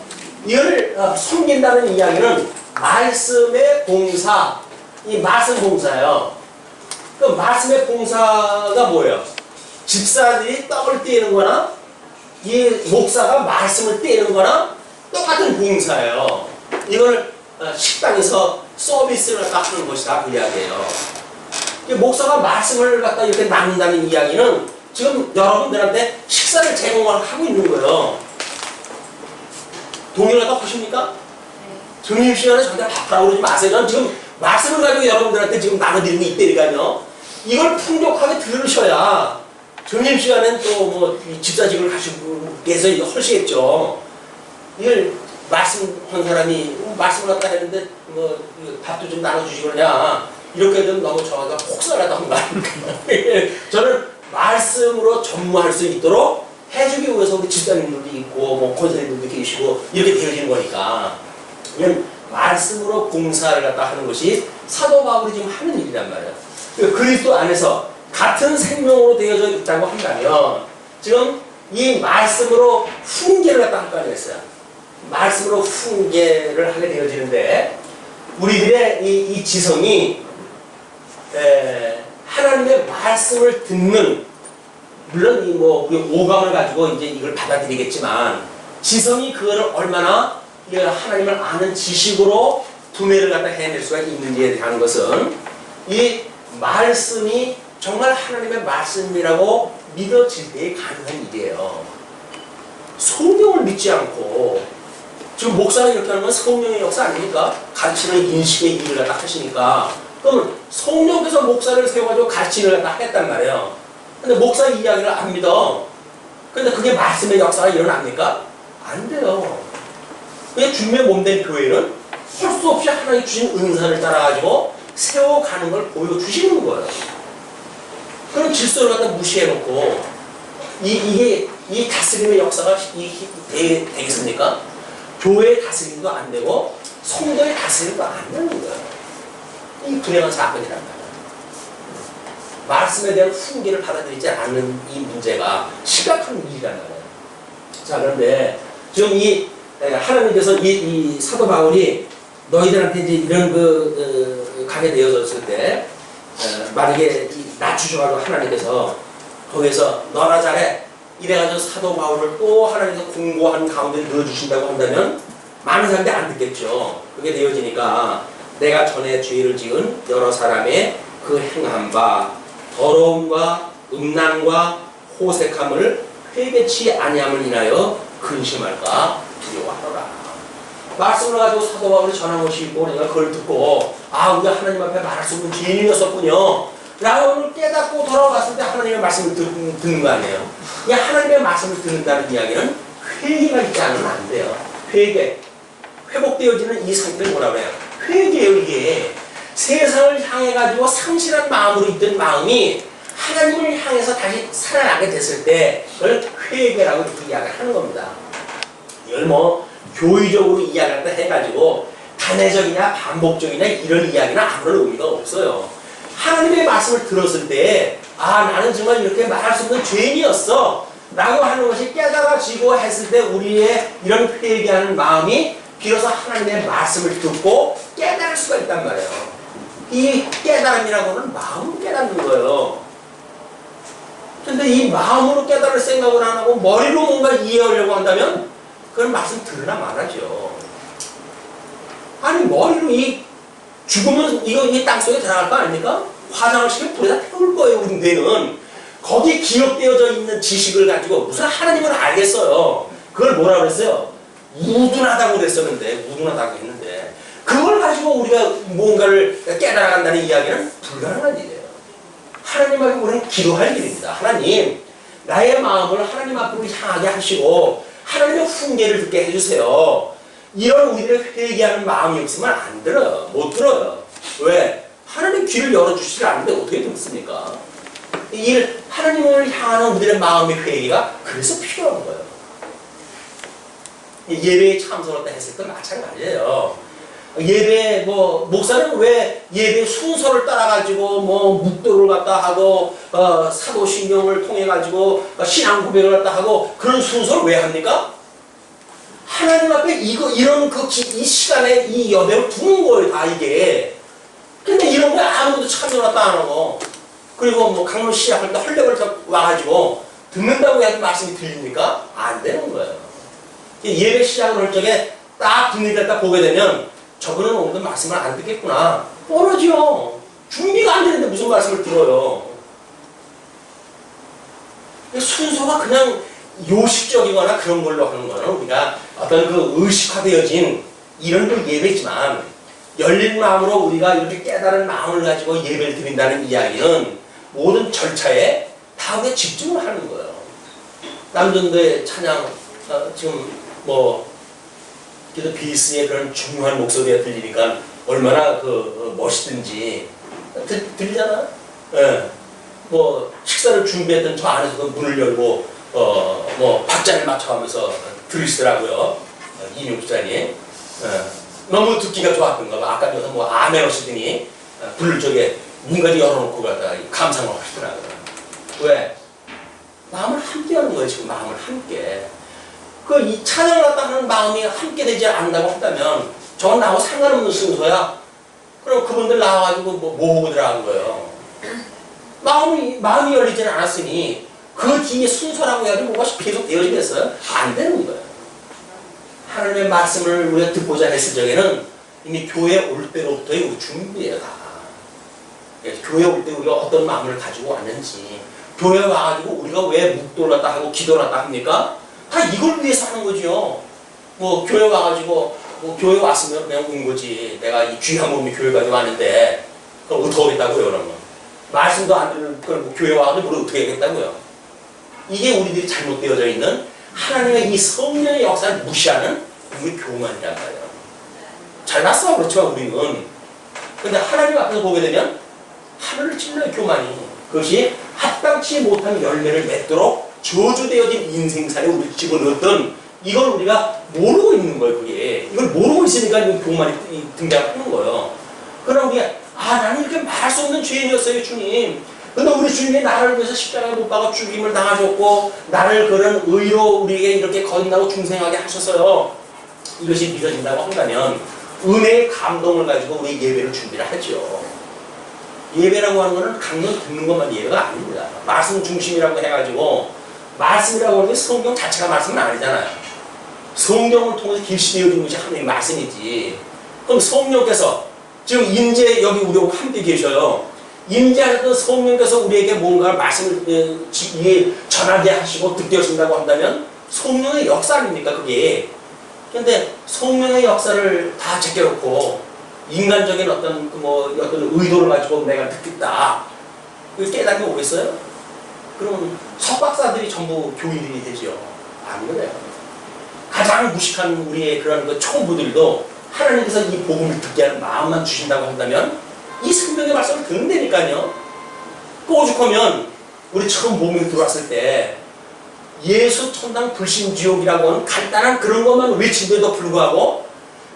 이를 숨긴다는 이야기는 말씀의 봉사, 이 말씀 봉사예요. 그 말씀의 봉사가 뭐예요? 집사들이 떡을 떼는 거나 이 목사가 말씀을 떼는 거나 똑같은 봉사예요. 이걸 식당에서 서비스를 갖다 하는 것이다, 그 이야기예요. 목사가 말씀을 갖다 이렇게 나눈다는 이야기는 지금 여러분들한테 식사를 제공하고 있는 거예요. 동의하다 보십니까? 점심시간에 저한테 바쁘라고 그러지 마세요. 저는 지금 말씀을 가지고 여러분들한테 지금 나눠드리는 이때니까요. 이걸 풍족하게 들으셔야 점심시간엔 또 뭐 집사직을 가시고 계서 하시겠죠. 이걸 말씀한 사람이 말씀을 갖다 했는데 뭐 밥도 좀 나눠주시고 그러냐, 이렇게 좀 너무 저하가 폭설하다는 거 아닙니까? 저는 말씀으로 전무할 수 있도록 해주기 위해서 우리 집사님들도 있고 뭐 권사님들도 계시고 이렇게 되어지는 거니까, 이건 말씀으로 봉사를 갖다 하는 것이 사도 바울이 지금 하는 일이란 말이에요. 그리스도 안에서 같은 생명으로 되어져 있다고 한다면 지금 이 말씀으로 훈계를 갖다 할 거 아니겠어요? 말씀으로 훈계를 하게 되어지는데, 우리들의 이 지성이 하나님의 말씀을 듣는, 물론 이 뭐 우리 오감을 가지고 이제 이걸 받아들이겠지만, 지성이 그거를 얼마나 하나님을 아는 지식으로 분해를 갖다 해낼 수가 있는지에 대한 것은 이 말씀이 정말 하나님의 말씀이라고 믿어질 때 가능한 일이에요. 성령을 믿지 않고, 지금 목사가 이렇게 하는 건 성령의 역사 아닙니까? 가르치는 인식의 일을 갖다 하시니까. 그러면 성령께서 목사를 세워가지고 가르치는 걸 갖다 하겠단 말이에요. 근데 목사 이야기를 안 믿어. 근데 그게 말씀의 역사가 일어납니까? 안 돼요. 그냥 주님의 몸된 교회는 할 수 없이 하나님 주신 은사를 따라가지고 세워가는 걸 보여주시는 거예요. 그럼 질서를 갖다 무시해놓고 이 다스림의 역사가 되겠습니까? 교회의 다스림도 안 되고 성도의 다스림도 안 되는 거예요. 이 불행한 사건이란 말이에요. 말씀에 대한 훈계를 받아들이지 않는 이 문제가 심각한 일이란 말이에요. 자, 그런데 지금 하나님께서 이 사도 바울이 너희들한테 이제 이런 가게 되어졌을 때, 만약에 낮추셔가지고 하나님께서 거기서 너나 잘해 이래가지고 사도 바울을 또 하나님께서 공고한 가운데 넣어주신다고 한다면 많은 사람들이 안 듣겠죠. 그게 되어지니까 내가 전에 죄를 지은 여러 사람의 그 행한 바 더러움과 음란과 호색함을 회개치 아니함을 인하여 근심할까 두려워하더라. 말씀을 가지고 사도 바울이 전한 것이 있고 내가 그걸 듣고 우리가 하나님 앞에 말할 수 없는 죄인이었었군요 라고 깨닫고 돌아왔을 때 하나님의 말씀을 듣는 거 아니에요. 그냥 하나님의 말씀을 듣는다는 이야기는 회개가 있지 않으면 안 돼요. 회복되어지는 이 상태를 뭐라고 해요? 회개예요. 이게 세상을 향해 가지고 상실한 마음으로 있던 마음이 하나님을 향해서 다시 살아나게 됐을 때 그걸 회개라고 이렇게 이야기하는 겁니다. 이걸 뭐 교의적으로 이야기를 해가지고 단회적이냐 반복적이냐 이런 이야기는 아무런 의미가 없어요. 하나님의 말씀을 들었을 때 나는 정말 이렇게 말할 수 없는 죄인이었어 라고 하는 것이 깨달아지고 했을 때 우리의 이런 회개하는 마음이 비로소 하나님의 말씀을 듣고 깨달을 수가 있단 말이에요. 이 깨달음이라고는 마음으로 깨닫는 거예요. 근데 이 마음으로 깨달을 생각을 안 하고 머리로 뭔가 이해하려고 한다면 그건 말씀 들으나 말하죠. 아니 머리로 죽으면 이 땅속에 들어갈 거 아닙니까? 화장을 시키면 불에다 태울 거예요. 우리 뇌는 거기 기억되어져 있는 지식을 가지고 무슨 하나님을 알겠어요. 그걸 뭐라 그랬어요? 무둔하다고 그랬었는데 무둔하다고 했는데 그걸 가지고 우리가 뭔가를 깨달아간다는 이야기는 불가능한 일이에요. 하나님 앞에 우리는 기도할 일입니다. 하나님, 나의 마음을 하나님 앞으로 향하게 하시고 하나님의 훈계를 듣게 해주세요. 이런 우리를 회개하는 마음이 없으면 안 들어요. 못 들어요. 왜? 하나님 귀를 열어주시지 않는데 어떻게 듣습니까? 이 하나님을 향하는 우리의 마음의 회개가 그래서 필요한 거예요. 예배에 참석했다 했을 때 마찬가지예요. 예배 목사는 왜 예배 순서를 따라가지고 묵도를 갖다 하고 사도신경을 통해 가지고 신앙 고백을 갖다 하고 그런 순서를 왜 합니까? 하나님 앞에 이런 이 시간에 이 여백을 두는 거예요, 다 이게. 근데 이런 거에 아무도 참여를 갖다 안 하고, 그리고 강론 시작할 때 헐레벌 와가지고 듣는다고 해도 말씀이 들립니까? 안 되는 거예요. 예배 시작을 할 적에 딱 분위기를 딱 보게 되면 저분은 오늘도 말씀을 안 듣겠구나. 뻔하죠. 준비가 안 되는데 무슨 말씀을 들어요. 순서가 그냥 요식적이거나 그런 걸로 하는 거는 우리가 어떤 그 의식화되어진 이런 그 예배지만 열린 마음으로 우리가 이렇게 깨달은 마음을 가지고 예배를 드린다는 이야기는 모든 절차에 다 우리가 집중을 하는 거예요. 남전도의 찬양 지금 그래도 비스의 그런 중요한 목소리가 들리니까 얼마나 멋있든지 들리잖아. 예. 식사를 준비했던 저 안에서도 문을 열고 박자를 맞춰가면서 들으시더라고요. 이명수장이. 예. 너무 듣기가 좋았던가 봐. 아까 전에 아멘 하시더니 불을 쪽에 문까지 열어놓고 갔다가 감상을 하시더라고요. 왜? 마음을 함께 하는 거예요. 지금 마음을 함께. 이 찬양을 갖다 하는 마음이 함께 되지 않는다고 한다면 저건 나하고 상관없는 순서야. 그럼 그분들 나와가지고 뭐 하고 들어간 거예요. 마음이 열리지는 않았으니 그 뒤에 순서라고 해야지 뭐가 계속 되어지겠어요? 안 되는 거예요. 하나님의 말씀을 우리가 듣고자 했을 적에는 이미 교회에 올 때로부터의 준비예요, 다. 교회에 올 때 우리가 어떤 마음을 가지고 왔는지, 교회에 와가지고 우리가 왜 묵도를 갖다 하고 기도를 갖다 합니까? 다 이걸 위해서 하는 거지요. 교회 와가지고 교회 왔으면 그냥 온 거지. 내가 이 귀한 몸이 교회까지 왔는데 그럼 어떻게 하겠다고요, 그러면? 말씀도 안 듣는 그럼 교회 와가지고 뭘 어떻게 하겠다고요? 이게 우리들이 잘못되어져 있는 하나님의 이 성령의 역사를 무시하는 우리 교만이란 말이에요. 잘났어, 그렇지만 우리는. 근데 하나님 앞에서 보게 되면 하늘을 찔러요, 교만이. 그것이 합당치 못한 열매를 맺도록 저주되어진 인생살에 우리 집어넣었던 이걸 우리가 모르고 있는 거예요, 그게. 이걸 모르고 있으니까 이 교만이 등장하는 거예요. 그러나 우리가, 나는 이렇게 말할 수 없는 죄인이었어요, 주님. 근데 우리 주님이 나를 위해서 십자가에 못 박아 죽임을 당하셨고, 나를 그런 의로 우리에게 이렇게 거듭나고 중생하게 하셨어요. 이것이 믿어진다고 한다면, 은혜의 감동을 가지고 우리 예배를 준비를 하죠. 예배라고 하는 것은 강론 듣는 것만 예배가 아닙니다. 말씀 중심이라고 해가지고, 말씀이라고 하는 게 성경 자체가 말씀은 아니잖아요. 성경을 통해서 계시되어진 것이 하나님의 말씀이지. 그럼 성령께서 지금 임재 여기 우리하고 함께 계셔요. 임재하셨던 성령께서 우리에게 뭔가 말씀을 전하게 하시고 듣게 하신다고 한다면 성령의 역사 아닙니까, 그게. 그런데 성령의 역사를 다 제껴놓고 인간적인 어떤 어떤 의도를 가지고 내가 듣겠다. 그 깨닫는 거 오겠어요? 그럼 석박사들이 전부 교인들이 되죠. 아니거든요. 가장 무식한 우리의 그런 총부들도 하나님께서 이 복음을 듣게 하는 마음만 주신다고 한다면 이 생명의 말씀을 듣는다니까요. 오죽하면 우리 처음 복음이 들어왔을 때 예수 천당 불신지옥이라고 하는 간단한 그런 것만 외친데도 불구하고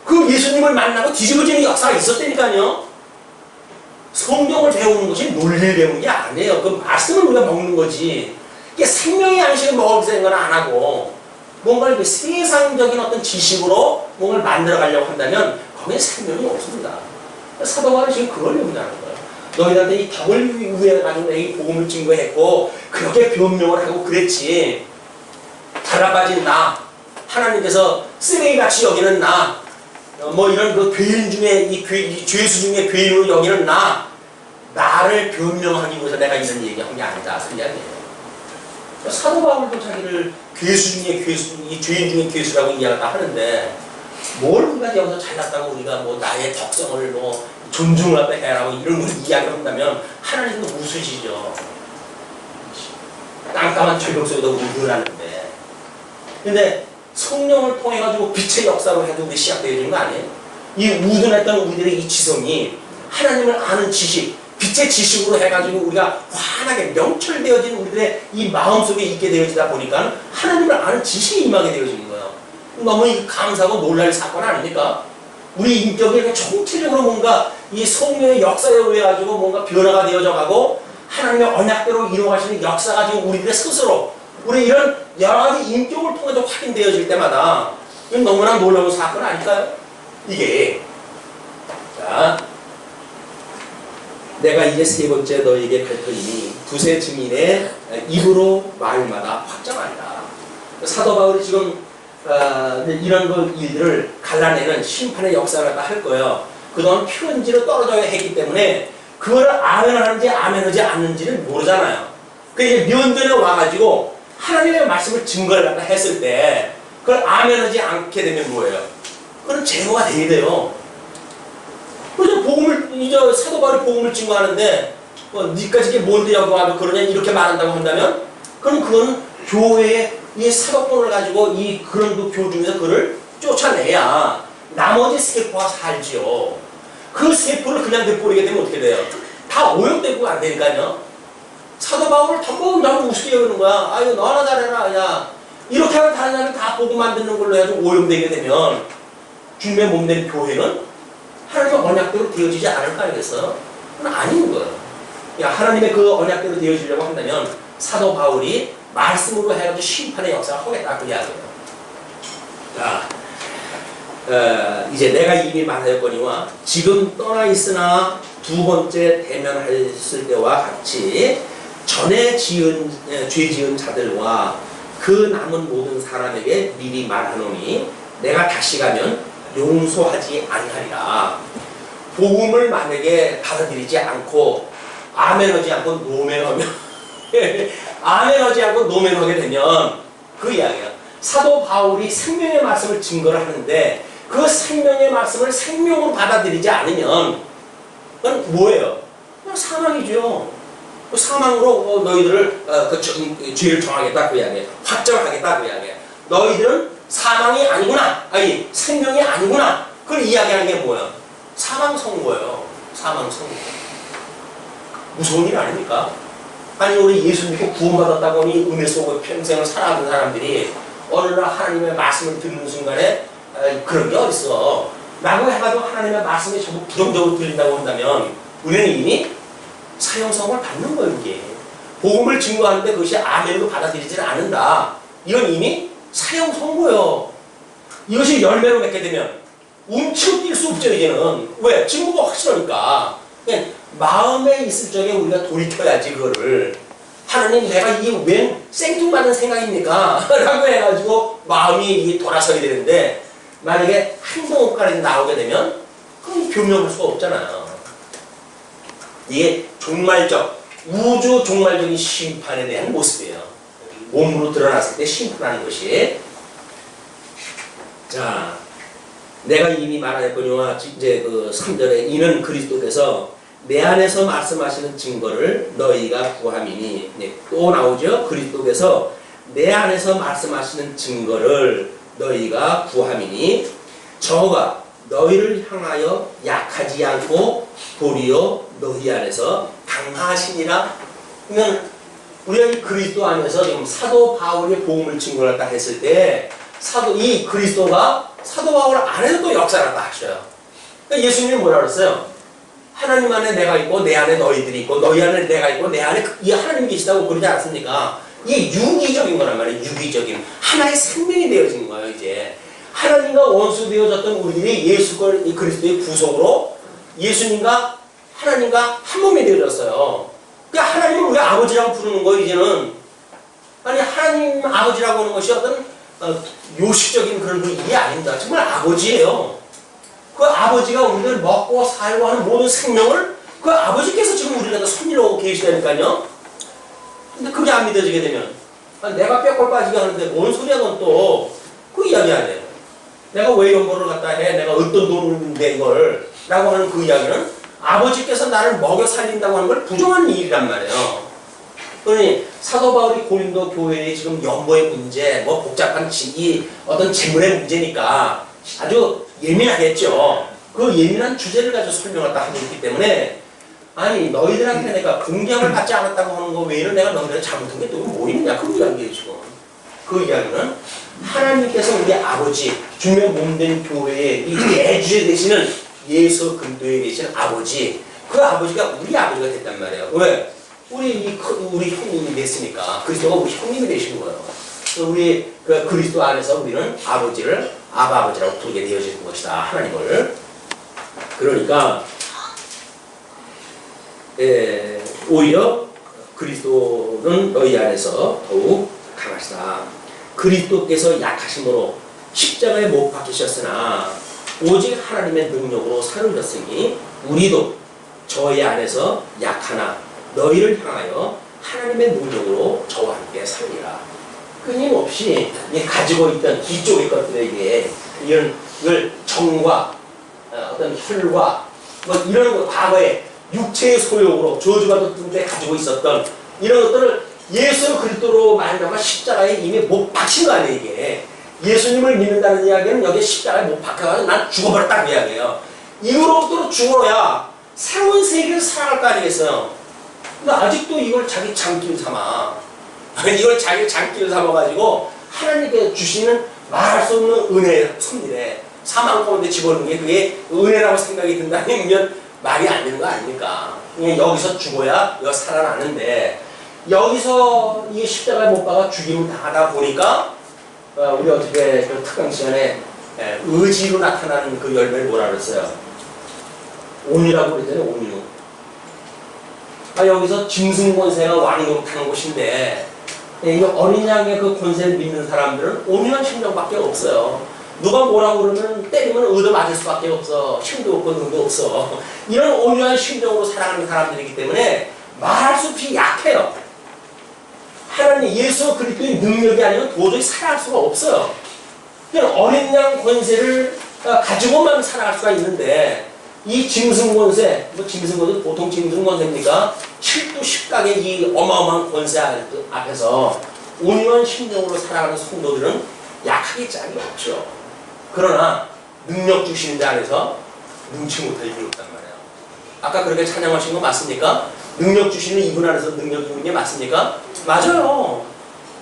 그 예수님을 만나고 뒤집어지는 역사가 있었다니까요. 성경을 배우는 것이 논리를 배우는 게 아니에요. 그 말씀을 우리가 먹는 거지. 이게 생명의 양식을 먹을 생각은 안 하고 뭔가 이렇게 세상적인 어떤 지식으로 뭔가를 만들어 가려고 한다면 거기에 생명이 없습니다. 사도 바울이 지금 그걸 얘기하는 거예요. 너희들한테 이 덕을 위해 가지고 이 복음을 증거했고 그렇게 변명을 하고 그랬지. 달아빠진 나, 하나님께서 쓰레기같이 여기는 나, 이런 그 죄인 중에 이 죄수 중에 죄인으로 여기는 나를 변명하기 위해서 내가 이런 얘기한 게 아니다. 그 이야기예요. 사도 바울도 자기를 죄수 중에 죄수, 이 죄인 중에 죄수라고 이야기를 하는데 뭘 우리가 여기서 잘났다고 우리가 뭐 나의 덕성을 뭐 존중을 갖다 해라고 이런 걸 이야기를 한다면 하나님도 웃으시죠. 깜깜한 절벽 속에도 우주를 하는데. 근데 성령을 통해 가지고 빛의 역사로 해도 우리 시작되어지는 거 아니에요? 이 우둔했던 우리들의 이 지성이 하나님을 아는 지식, 빛의 지식으로 해가지고 우리가 환하게 명철되어진 우리들의 이 마음속에 있게 되어지다 보니까 하나님을 아는 지식이 임하게 되어지는 거예요. 너무 감사하고 놀랄 사건 아닙니까? 우리 인격이 이렇게 총체적으로 뭔가 이 성령의 역사에 의해 가지고 뭔가 변화가 되어져 가고 하나님의 언약대로 이루어가시는 역사가 지금 우리들의 스스로 우리 이런 여러 가지 인격을 통해서 확인되어질 때마다 이건 너무나 놀라운 사건 아닐까요? 이게 자 내가 이제 세 번째 너에게 펼터리니 두세 증인의 입으로 말마다 확정하리라. 사도 바울이 지금 이런 일들을 갈라내는 심판의 역사를 할 거예요. 그동안 편지로 떨어져 했기 때문에 그거를 아멘하는지 아멘하지 않는지를 모르잖아요. 그 이제 면전에 와가지고 하나님의 말씀을 증거를 갖다 했을 때 그걸 아멘하지 않게 되면 뭐예요? 그건 제거가 돼야 돼요. 그래서 복음을 이제 사도 바울이 복음을 증거하는데 니까지 이게 뭔데 여기 와도 그러냐 이렇게 말한다고 한다면 그럼 그거는 교회의 이 사도권을 가지고 이 그런 그 교 중에서 그를 쫓아내야 나머지 세포가 살지요. 그 세포를 그냥 내버리게 되면 어떻게 돼요? 다 오염되고 안 되니까요. 사도 바울을 너무 우습게 여기는 거야. 아유 너 하나 잘해라. 야 이렇게 하면 다른 사람이 다 복음 안 듣는 걸로 해가지고 오염되게 되면 주님의 몸된 교회는 하나님의 언약대로 되어지지 않을 거 아니겠어요? 그건 아닌 거예요. 야, 하나님의 그 언약대로 되어지려고 한다면 사도 바울이 말씀으로 해가지고 심판의 역사를 하겠다 그 이야기예요. 자, 이제 내가 이미 말하였거니와 지금 떠나 있으나 두 번째 대면하였을 때와 같이 전에 죄 지은 자들과 그 남은 모든 사람에게 미리 말하노니 내가 다시 가면 용서하지 아니하리라. 복음을 만약에 받아들이지 않고 아멘하지 않고 노멘하면 아멘하지 않고 노멘하게 되면 그 이야기야. 사도 바울이 생명의 말씀을 증거를 하는데 그 생명의 말씀을 생명으로 받아들이지 않으면 그건 뭐예요? 그냥 사망이죠. 그 사망으로 너희들을 죄를 정하겠다 그 이야기야. 확정하겠다 그 이야기야. 너희들은 사망이 아니구나. 아니 생명이 아니구나. 그걸 이야기하는 게 뭐야? 사망 선고예요. 사망 선고. 무서운 일 아닙니까? 아니 우리 예수 믿고 구원받았다고 하니 은혜 속에 평생을 살아가는 사람들이 어느 날 하나님의 말씀을 듣는 순간에 그런 게 어딨어. 라고 해가지고 하나님의 말씀이 전부 부정적으로 들린다고 한다면 우리는 이미 사형선고를 받는 거예요. 이게 복음을 증거하는데 그것이 아멘으로 받아들이지는 않는다. 이건 이미 사형 선고예요. 이것이 열매로 맺게 되면 움츠러 뛸 수 없죠. 이제는 왜? 증거가 확실하니까. 그냥 마음에 있을 적에 우리가 돌이켜야지. 그거를 하나님 내가 이게 웬 생뚱맞은 생각입니까? 라고 해가지고 마음이 돌아서게 되는데 만약에 행동까지 나오게 되면 그건 변명할 수가 없잖아요. 이게 종말적 우주 종말적인 심판에 대한 모습이에요. 몸으로 드러났을 때 심판하는 것이. 자, 내가 이미 말하였거니와 이제 그 3절에 이는 그리스도께서 내 안에서 말씀하시는 증거를 너희가 구함이니. 또 나오죠. 그리스도께서 내 안에서 말씀하시는 증거를 너희가 구함이니 저가 너희를 향하여 약하지 않고 도리어 너희 안에서 강하시니라. 그러면 우리가 이 그리스도 안에서 지금 사도 바울의 복음을 증거했다 했을 때 이 그리스도가 사도 바울 안에서 또 역사를 다 하셔요. 그러니까 예수님이 뭐라 그랬어요? 하나님 안에 내가 있고 내 안에 너희들이 있고 너희 안에 내가 있고 내 안에 이 하나님이 계시다고 그러지 않았습니까? 이게 유기적인 거란 말이에요. 유기적인 하나의 생명이 되어진 거예요. 이제 하나님과 원수 되어졌던 우리들이 예수 그리스도의 구속으로 예수님과 하나님과 한 몸이 되어졌어요. 그러니까 하나님을 우리가 아버지라고 부르는 거예요. 이제는 아니 하나님 아버지라고 하는 것이 어떤 요식적인 그런 그 일이 아닙니다. 정말 아버지예요. 그 아버지가 우리를 먹고 살고 하는 모든 생명을 그 아버지께서 지금 우리한테 손님으로 계시다니까요. 근데 그게 안 믿어지게 되면 내가 뼈골 빠지게 하는데 뭔 소리야 넌 또 그 이야기 안 해요. 내가 왜 이런 거를 갖다 해? 내가 어떤 돈을 있는데 이걸? 라고 하는 그 이야기는 아버지께서 나를 먹여 살린다고 하는 걸 부정하는 일이란 말이에요. 그러니 사도 바울이 고린도 교회의 지금 연보의 문제, 뭐 복잡한 이 어떤 재물의 문제니까 아주 예민하겠죠. 그 예민한 주제를 가지고 설명을 딱 하고 있기 때문에 아니 너희들한테 내가 공경을 받지 않았다고 하는 거 외에는 내가 너희들 잘못한 게 또 뭐 있느냐 그 이야기예요 지금. 그 이야기는 하나님께서 우리 아버지 주의 몸된 교회의 이 대주제 되시는 예수 그리스도에 계신 아버지, 그 아버지가 우리 아버지가 됐단 말이에요. 왜? 우리 형님이 됐으니까 그리스도가 우리 형님이 되시는 거예요. 우리 그 그리스도 안에서 우리는 아버지를 아버지라고 부르게 되어지는 것이다. 하나님을. 그러니까 오히려 그리스도는 너희 안에서 더욱 강하시다. 그리스도께서 약하심으로 십자가에 못 박히셨으나 오직 하나님의 능력으로 살으셨으니 우리도 저희 안에서 약하나 너희를 향하여 하나님의 능력으로 저와 함께 살리라. 끊임없이 가지고 있던 이쪽의 것들에게 이걸 정과 어떤 혈과 뭐 이런 거 과거에 육체의 소욕으로 저주받았을 때 가지고 있었던 이런 것들을 예수 그리스도로 말미암아 십자가에 이미 못 박힌 거 아니에요 이게. 예수님을 믿는다는 이야기는 여기에 십자가에 못 박혀가지고 난 죽어버렸다는 이야기예요. 이후로부터 죽어야 새로운 세계를 살아갈 거 아니겠어요. 근데 아직도 이걸 자기 장길 삼아. 이걸 자기 장길 삼아가지고 하나님께 주시는 말할 수 없는 은혜, 섭리래. 사망 가운데 집어넣는 게 그게 은혜라고 생각이 든다면 말이 안 되는 거 아닙니까? 여기서 죽어야 여기 살아나는데 여기서 이 십자가에 못 박아 죽임을 당하다 보니까 우리 어떻게 그 특강 시간에 의지로 나타나는 그 열매를 뭐라 그랬어요? 온유라고 그랬잖아요. 온유. 여기서 짐승 권세가 왕노릇하는 곳인데 이 어린 양의 그 권세를 믿는 사람들은 온유한 심정밖에 없어요. 누가 뭐라고 그러면 때리면 얻어맞을 수밖에 없어. 힘도 없고 능도 없어. 이런 온유한 심정으로 살아가는 사람들이기 때문에 말할 수 없이 약해요. 하나님 예수 그리스도의 능력이 아니면 도저히 살아갈 수가 없어요. 그냥 어린 양 권세를 가지고만 살아갈 수가 있는데 이 짐승 권세, 뭐 짐승 권세 보통 짐승 권세입니까? 7도 10각의 이 어마어마한 권세 앞에서 온유한 심정으로 살아가는 성도들은 약하기 짝이 없죠. 그러나 능력 주시는 자 안에서 능치 못할 일이 없단 말이에요. 아까 그렇게 찬양하신 거 맞습니까? 능력 주시는 이분 안에서 능력 있는 게 맞습니까? 맞아요.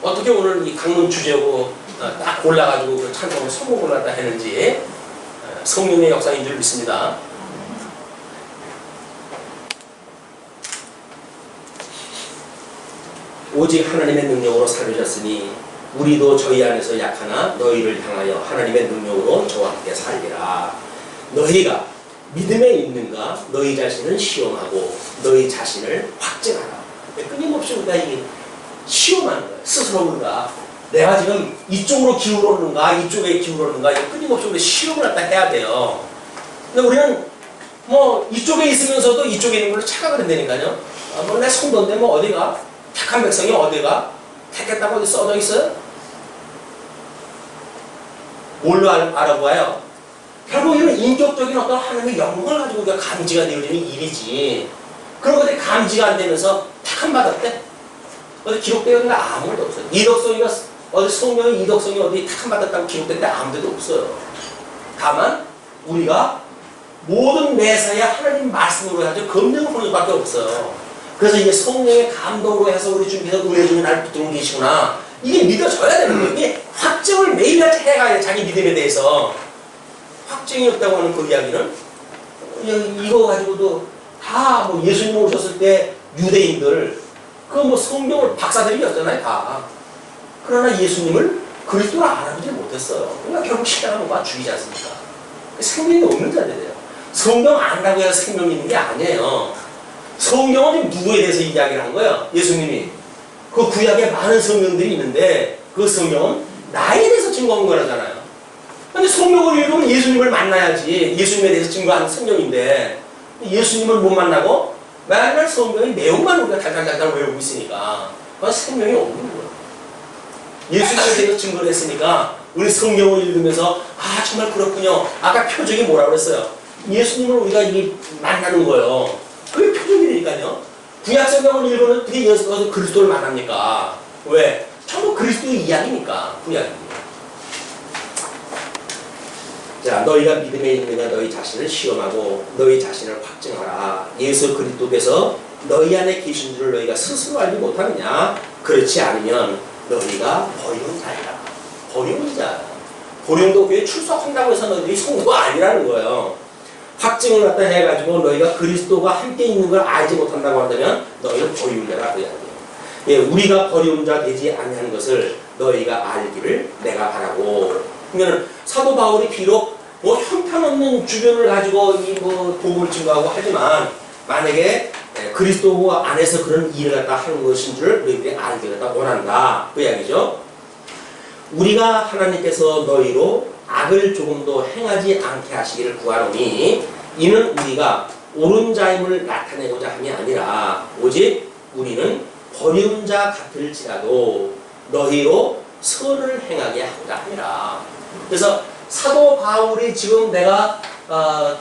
어떻게 오늘 이 강론 주제고 딱 골라가지고 그 찬송을 선곡을 갖다 했는지 성령의 역사인 줄 믿습니다. 오직 하나님의 능력으로 살으셨으니 우리도 저희 안에서 약하나 너희를 향하여 하나님의 능력으로 저와 함께 살리라. 너희가 믿음에 있는가 너희 자신을 시험하고 너희 자신을 확증하라. 끊임없이 우리가 이게 시험하는 거예요. 스스로 우리가 내가 지금 이쪽으로 기울었는가 이쪽에 기울었는가 끊임없이 우리 시험을 갖다 해야 돼요. 근데 우리는 뭐 이쪽에 있으면서도 이쪽에 있는 걸로 착각을 한다니까요. 뭐 내 성도인데 뭐 어디가 택한 백성이 어디가 택했다고 어디 써져 있어요? 뭘로 알아봐요? 결국 이런 인격적인 어떤 하나님의 영광을 가지고 우리가 감지가 되어지는 일이지. 그런 것들이 감지가 안 되면서 택함 받았대? 어디 기록되어 있는 게 아무것도 없어요. 이덕성이가 어디 성령의 이덕성이 어디 택함 받았다고 기록된 데 아무 데도 없어요. 다만 우리가 모든 매사에 하나님 말씀으로 해가지고 검증을 하는 것밖에 없어요. 그래서 이게 성령의 감동으로 해서 우리 주님께서 은혜 중에 날 붙들고 계시구나. 이게 믿어져야 되는 거예요. 이게 확증을 매일같이 해가야 돼. 자기 믿음에 대해서. 확증이 없다고 하는 그 이야기는 이거 가지고도 다 뭐 예수님 오셨을 때 유대인들 그 뭐 성경을 박사들이었잖아요 다. 그러나 예수님을 그리스도로 알아보지 못했어요. 그러니까 결국 십자가 못 맞아 죽이지 않습니까? 생명이 없는 자들이에요. 성경 안다고 해서 생명이 있는 게 아니에요. 성경은 누구에 대해서 이야기를 한 거예요? 예수님이. 그 구약에 많은 성경들이 있는데 그 성경은 나에 대해서 증거한 거라잖아요. 근데 성경을 읽으면 예수님을 만나야지. 예수님에 대해서 증거하는 성경인데 예수님을 못 만나고 맨날 성경의 내용만 우리가 달달달달 외우고 있으니까 그건 생명이 없는 거예요. 예수님에 대해서 증거를 했으니까 우리 성경을 읽으면서 아 정말 그렇군요. 아까 표적이 뭐라고 그랬어요? 예수님을 우리가 이게 만나는 거예요. 그게 표적이니까요. 구약 성경을 읽으면 어떻게 예수가 그리스도를 만납니까? 왜? 전부 그리스도의 이야기니까 구약이. 자, 너희가 믿음에 있느냐 너희 자신을 시험하고 너희 자신을 확증하라. 예수 그리스도께서 너희 안에 계신 줄을 너희가 스스로 알지 못하느냐? 그렇지 않으면 너희가 버리는 자이다. 버리는 자. 버림도 교회에 출석한다고 해서 너희들이 성도가 아니라는 거예요. 확증을 갖다 해가지고 너희가 그리스도가 함께 있는 걸 알지 못한다고 한다면 너희는 버리는 자라 그 이야기예요. 예, 우리가 버리는 자 되지 아니하는 것을 너희가 알기를 내가 바라고. 그러면 사도 바울이 비록 뭐 형편없는 주변을 가지고 이 뭐 복음을 증거하고 하지만 만약에 그리스도 안에서 그런 일을 갖다 하는 것인 줄 너희들이 알기를 갖다 원한다 그 이야기죠. 우리가 하나님께서 너희로 악을 조금도 행하지 않게 하시기를 구하노니 이는 우리가 옳은 자임을 나타내고자 함이 아니라 오직 우리는 버리운 자 같을지라도 너희로 선을 행하게 하고자 함이라. 그래서 사도 바울이 지금 내가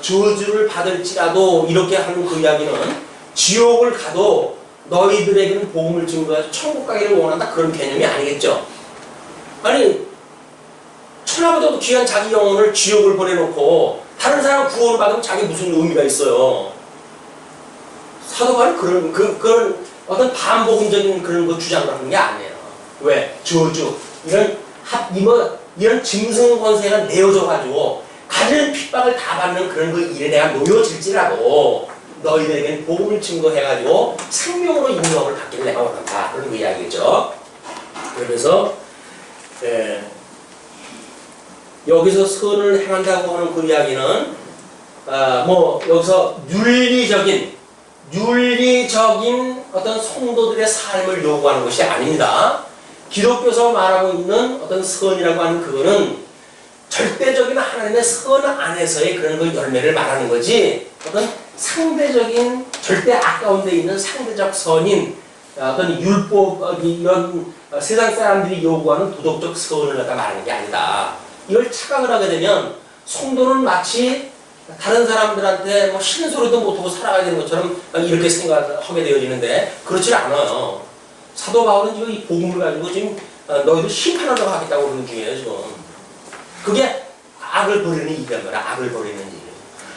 저주를 받을지라도 이렇게 하는 그 이야기는 지옥을 가도 너희들에게는 복음을 증거해서 천국 가기를 원한다 그런 개념이 아니겠죠. 아니 천하보다도 귀한 자기 영혼을 지옥을 보내놓고 다른 사람 구원을 받으면 자기 무슨 의미가 있어요. 사도 바울이 그런 어떤 반복음적인 그런 거 주장을 하는 게 아니에요. 왜? 저주 이런 짐승 권세가 내어져가지고 가진 핍박을 다 받는 그런 그 일에 내가 놓여질지라도 너희들에게는 복음을 증거해가지고 생명으로 인정을 받기를 내가 원한다 그런 그 이야기죠. 그래서 여기서 선을 행한다고 하는 그 이야기는 뭐 여기서 윤리적인 어떤 성도들의 삶을 요구하는 것이 아닙니다. 기독교에서 말하고 있는 어떤 선이라고 하는 그거는 절대적인 하나님의 선 안에서의 그런 그 열매를 말하는 거지 어떤 상대적인 절대 아까운 데 있는 상대적 선인 어떤 율법 이런 세상 사람들이 요구하는 도덕적 선을 갖다 말하는 게 아니다. 이걸 착각을 하게 되면 성도는 마치 다른 사람들한테 뭐 싫은 소리도 못하고 살아가야 되는 것처럼 이렇게 생각하게 되어지는데 그렇지 않아요. 사도 바울은 지금 이 복음을 가지고 지금 너희들 심판하려고 하겠다고 그러는 중이에요 지금. 그게 악을 버리는 일이란 말이야. 악을 버리는 일.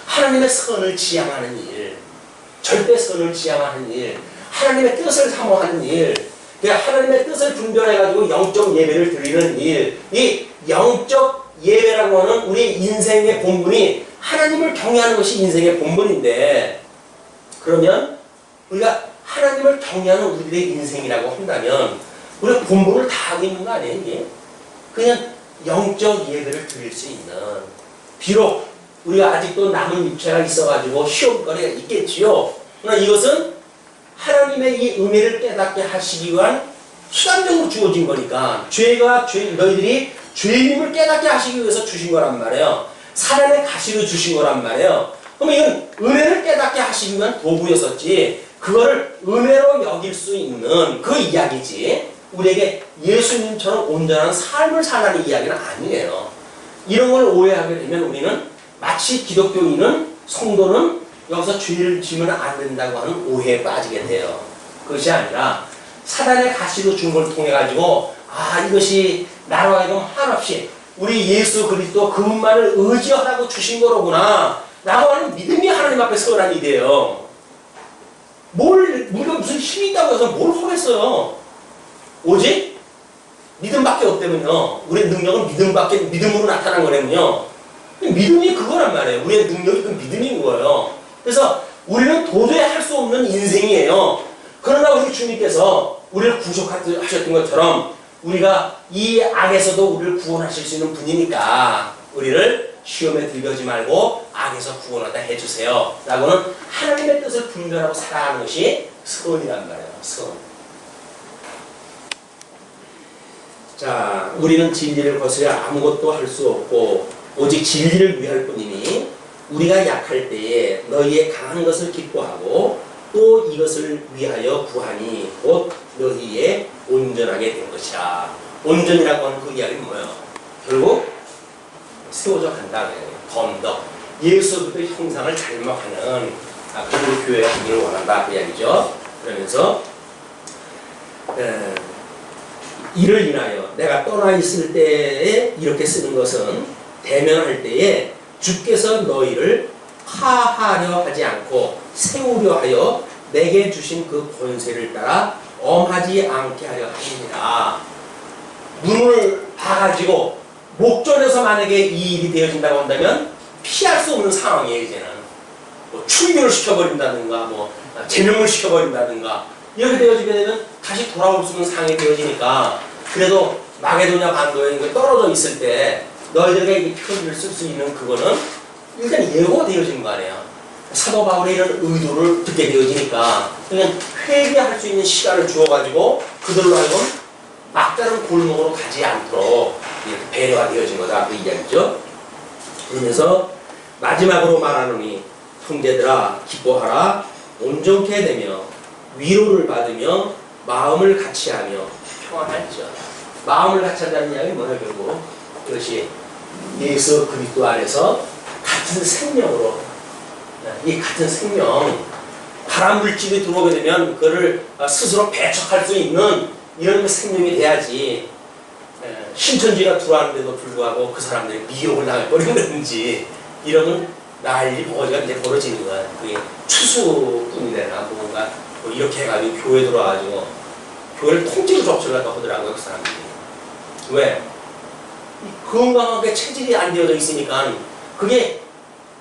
하나님의 선을 지향하는 일. 절대 선을 지향하는 일. 하나님의 뜻을 사모하는 일. 하나님의 뜻을 분별해가지고 영적 예배를 드리는 일. 이 영적 예배라고 하는 우리 인생의 본분이 하나님을 경외하는 것이 인생의 본분인데 그러면 우리가 하나님을 경외하는 우리들의 인생이라고 한다면 우리가 본분을 다 하고 있는 거 아니에요 이게? 그냥 영적 예배를 드릴 수 있는 비록 우리가 아직도 남은 육체가 있어가지고 시험거리가 있겠지요. 그러나 이것은 하나님의 이 의미를 깨닫게 하시기 위한 수단적으로 주어진 거니까 너희들이 죄임을 깨닫게 하시기 위해서 주신 거란 말이에요. 사람의 가시로 주신 거란 말이에요. 그럼 이건 은혜를 깨닫게 하시기 위한 도구였었지 그거를 은혜로 여길 수 있는 그 이야기지 우리에게 예수님처럼 온전한 삶을 살라는 이야기는 아니에요. 이런 걸 오해하게 되면 우리는 마치 기독교인은 성도는 여기서 죄를 지면 안 된다고 하는 오해에 빠지게 돼요. 그것이 아니라 사단의 가시로 준 걸 통해 가지고 이것이 나로 하여금 한없이 우리 예수 그리스도 그분만을 의지하라고 주신 거로구나 라고 하는 믿음이 하나님 앞에 서란 일이에요. 우리가 무슨 힘이 있다고 해서 뭘 하겠어요. 오직 믿음밖에 없다면요. 우리의 능력은 믿음으로 나타난 거라면요. 믿음이 그거란 말이에요. 우리의 능력이 그 믿음인 거예요. 그래서 우리는 도저히 할 수 없는 인생이에요. 그러나 우리 주님께서 우리를 구속하셨던 것처럼 우리가 이 악에서도 우리를 구원하실 수 있는 분이니까 우리를 시험에 들여지 말고 악에서 구원하다 해주세요 라고는 하나님의 뜻을 분별하고 살아가는 것이 선이란 말이에요. 선. 자, 우리는 진리를 거스려 아무것도 할 수 없고 오직 진리를 위할 뿐이니 우리가 약할 때에 너희의 강한 것을 기뻐하고 또 이것을 위하여 구하니 곧 너희의 온전하게 된 것이라. 온전이라고 하는 그 이야기는 뭐예요? 결국 세워져 간다. 더 예수의 형상을 닮아가는 그런 교회가 되기를 원한다. 그 이야기죠. 그러면서 이를 인하여 내가 떠나 있을 때에 이렇게 쓰는 것은 대면할 때에 주께서 너희를 파하려 하지 않고 세우려 하여 내게 주신 그 권세를 따라 엄하지 않게 하려 하십니다. 눈을 봐가지고 목전에서 만약에 이 일이 되어진다고 한다면 피할 수 없는 상황이에요. 이제는 뭐 출교를 시켜버린다든가 뭐 제명을 시켜버린다든가 이렇게 되어지게 되면 다시 돌아올 수 있는 상황이 되어지니까 그래도 마게도냐 반도에 떨어져 있을 때 너희들에게 이 표현을 쓸 수 있는 그거는 일단 예고가 되어진 거 아니에요. 사도 바울의 이런 의도를 듣게 되어지니까 그냥 회개할 수 있는 시간을 주어가지고 그들로 하여금 막다른 골목으로 가지 않도록 이렇게 배려가 되어진 거다. 그 이야기죠. 그러면서 마지막으로 말하노니 형제들아 기뻐하라 온전케 되며 위로를 받으며 마음을 같이하며 평안할지어다. 마음을 같이한다는 이야기는 뭐냐 결국 그것이 예수 그리스도 안에서 같은 생명으로 이 같은 생명 바람 물질이 들어오게 되면 그거를 스스로 배척할 수 있는 이런 생명이 돼야지 신천지가 들어왔는데도 불구하고 그 사람들이 미혹을 당해버린다든지 이런 난리 버거지가 이제 벌어지는 거야. 그게 추수뿐이 되나 뭔가 뭐 이렇게 해가지고 교회 들어와가지고 교회를 통째로 적절을 갖다 하더라고요. 그 사람들이. 왜? 건강하게 체질이 안 되어져 있으니까 그게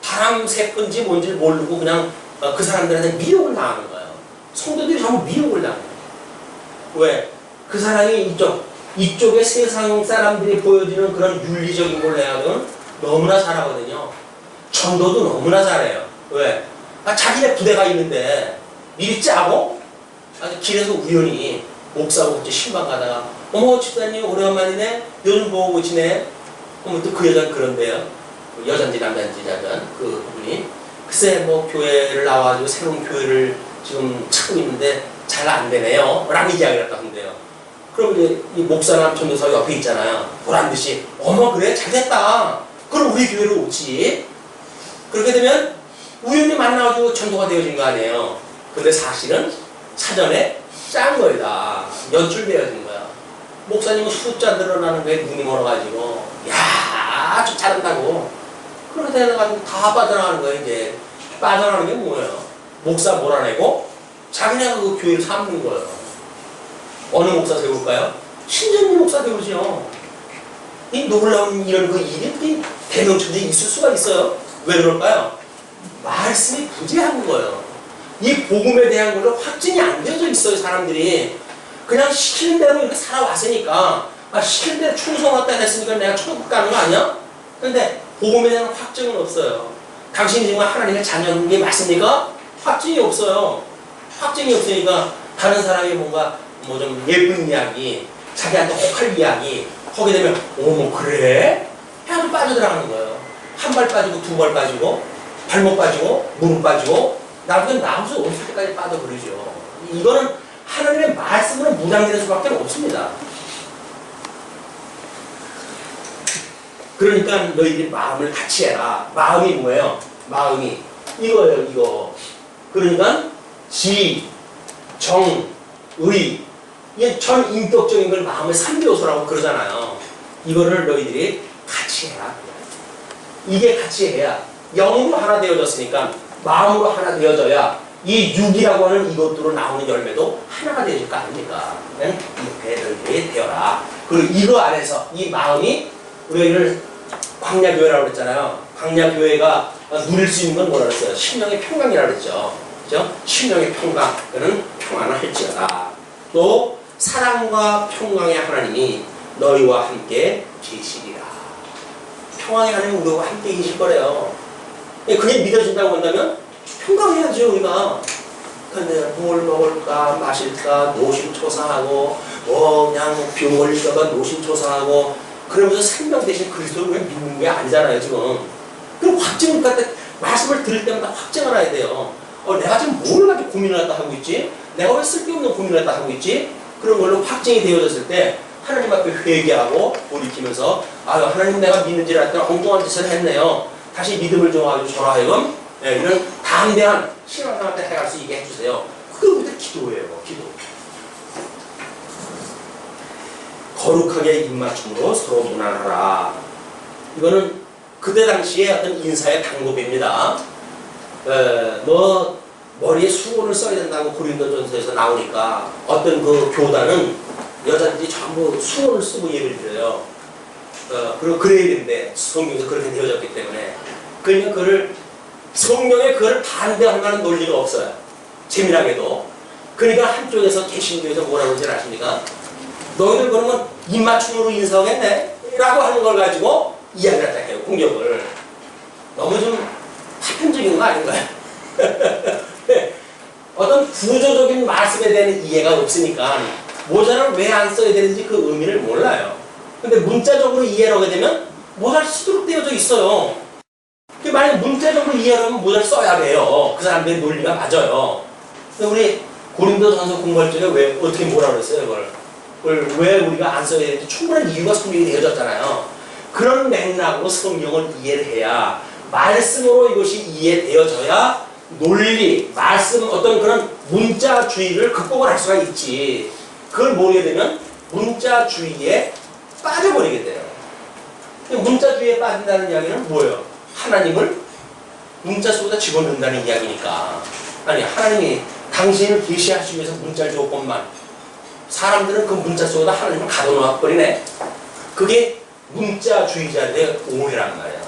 바람 새건지 뭔지 모르고 그냥 그 사람들한테 미혹을 당하는 거예요. 성도들이 전부 미혹을 당해요. 왜? 그 사람이 이쪽에 세상 사람들이 보여주는 그런 윤리적인 걸 내야는 너무나 잘하거든요. 전도도 너무나 잘해요. 왜? 자기네 부대가 있는데 미리 짜고 길에서 우연히 목사하고 신방 가다가 어머 집사님 오래간만이네 요즘 뭐하고 지내? 그러면 또 그 여자는 그런데요. 여잔지 남잔지 자든 그분이 글쎄 뭐 교회를 나와가지고 새로운 교회를 지금 찾고 있는데 잘 안 되네요 라는 이야기를 했다 한대요. 그럼 이제 이 목사나 전도사 옆에 있잖아요. 보란 듯이 어머 그래 잘됐다 그럼 우리 교회로 오지. 그렇게 되면 우연히 만나가지고 전도가 되어진 거 아니에요. 근데 사실은 사전에 짠 거이다. 연출되어진 거야. 목사님은 숫자 늘어나는 거에 눈이 멀어가지고 야 아주 잘한다고 그렇게 되어가지고 다 빠져나가는 거예요. 이제 빠져나가는 게 뭐예요? 목사 몰아내고 자기네가 그 교회를 삼는 거예요. 어느 목사 세울까요? 신전지 목사 세우죠. 이 놀라운 이런 그 일이 대명천지에 있을 수가 있어요. 왜 그럴까요? 말씀이 부재한 거예요. 이 복음에 대한 걸로 확증이 안 되어져 있어요. 사람들이 그냥 시키는 대로 이렇게 살아왔으니까 시키는 대로 충성했다 했으니까 내가 천국 가는 거 아니야? 근데 복음에 대한 확증은 없어요. 당신이 정말 하나님의 자녀인 게 맞습니까? 확증이 없어요. 확증이 없으니까 다른 사람이 뭔가 뭐 좀 예쁜 이야기, 자기한테 혹할 이야기 하게 되면 어머 그래? 해가지고 빠져들어가는 거예요. 한 발 빠지고 두 발 빠지고 발목 빠지고 무릎 빠지고 나중에 나무서 없을 때까지 빠져버리죠. 이거는 하나님의 말씀으로 무장되는 수밖에 없습니다. 그러니까 너희들이 마음을 같이 해라. 마음이 뭐예요? 마음이 이거예요. 이거. 그러니까 지, 정, 의 이게 전 인격적인 걸 마음의 3요소라고 그러잖아요. 이거를 너희들이 같이 해라. 이게 같이 해야 영으로 하나 되어졌으니까 마음으로 하나 되어져야 이 육이라고 하는 이것들로 나오는 열매도 하나가 되어질 거 아닙니까? 이렇게 너희들이 되어라. 그리고 이거 안에서 이 마음이 우리를 광야교회라고 그랬잖아요. 광야교회가 누릴 수 있는 건 뭐라 그랬어요? 심령의 평강이라고 그랬죠. 그죠? 심령의 평강, 그는 평안을 할지어다. 또 사랑과 평강의 하나님이 너희와 함께 계시리라. 평강의 하나님은 우리와 함께 계실 거래요. 그게 믿어진다고 한다면 평강해야죠. 우리가 근데 뭘 먹을까 마실까 노심초사하고 그냥 병 걸릴까봐 노심초사하고 그러면서 생명 대신 그리스도를 왜 믿는 게 아니잖아요. 지금 그럼 확증을 갖다 말씀을 들을 때마다 확증을 해야 돼요. 내가 지금 뭘 가지고 고민을 갖다 하고 있지? 내가 왜 쓸데없는 고민을 갖다 하고 있지? 그런 걸로 확증이 되어졌을 때 하나님 앞에 회개하고 돌이키면서 아유 하나님 내가 믿는 줄 알았더니 엉뚱한 짓을 했네요. 다시 믿음을 좀 아주 저로 하여금 이런 담대한 신앙생활 때 해갈 수 있게 해주세요. 그게 우리들 기도예요. 기도. 거룩하게 입맞춤으로 서로 무난하라. 이거는 그때 당시에 어떤 인사의 방법입니다. 뭐 머리에 수건을 써야 된다고 고린도전서에서 나오니까 어떤 그 교단은 여자들이 전부 수건을 쓰고 예를 들어요. 그리고 그래야 되는데 성경에서 그렇게 되어졌기 때문에 그러니까 그를 성경에 그걸 반대할 만한 논리가 없어요. 재미나게도. 그러니까 한쪽에서 개신교에서 뭐라고 그러지 아십니까? 너희들 그러면 입맞춤으로 인사하겠네? 라고 하는 걸 가지고 이야기를 하자 해요. 공격을. 너무 좀 파편적인 거 아닌가요? 어떤 구조적인 말씀에 대한 이해가 없으니까 모자를 왜 안 써야 되는지 그 의미를 몰라요. 근데 문자적으로 이해를 하게 되면 모자를 쓰도록 되어져 있어요. 만약 문자적으로 이해를 하면 모자를 써야 돼요. 그 사람들의 논리가 맞아요. 근데 우리 고린도전서 공부할 적에 왜 어떻게 뭐라 그랬어요? 그걸 왜 우리가 안 써야 되는지 충분한 이유가 성경이 되어졌잖아요. 그런 맥락으로 성경을 이해를 해야 말씀으로 이것이 이해되어져야 논리, 말씀 어떤 그런 문자주의를 극복을 할 수가 있지. 그걸 모르게 되면 문자주의에 빠져버리게 돼요. 문자주의에 빠진다는 이야기는 뭐예요? 하나님을 문자 속에다 집어넣는다는 이야기니까. 아니 하나님이 당신을 계시하시기 위해서 문자를 줬건만 사람들은 그 문자 속에다 하나님을 가둬놓아버리네. 그게 문자주의자들의 오해란 말이야.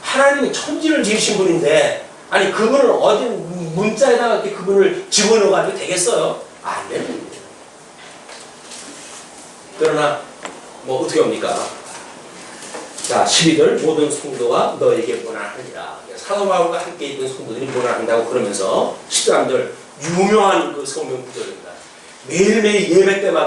하나님이 천지를 지으신 분인데 아니 그분을 어디 문자에다가 이렇게 그분을 집어넣어가지고 되겠어요? 안 되는 일이에요. 그러나 뭐 어떻게 합니까? 자 12절 모든 성도가 너에게 문안하니라. 사도 바울과 함께 있던 성도들이 문안한다고 그러면서 13절 유명한 그 성경 구절입니다. 매일매일 예배 때마다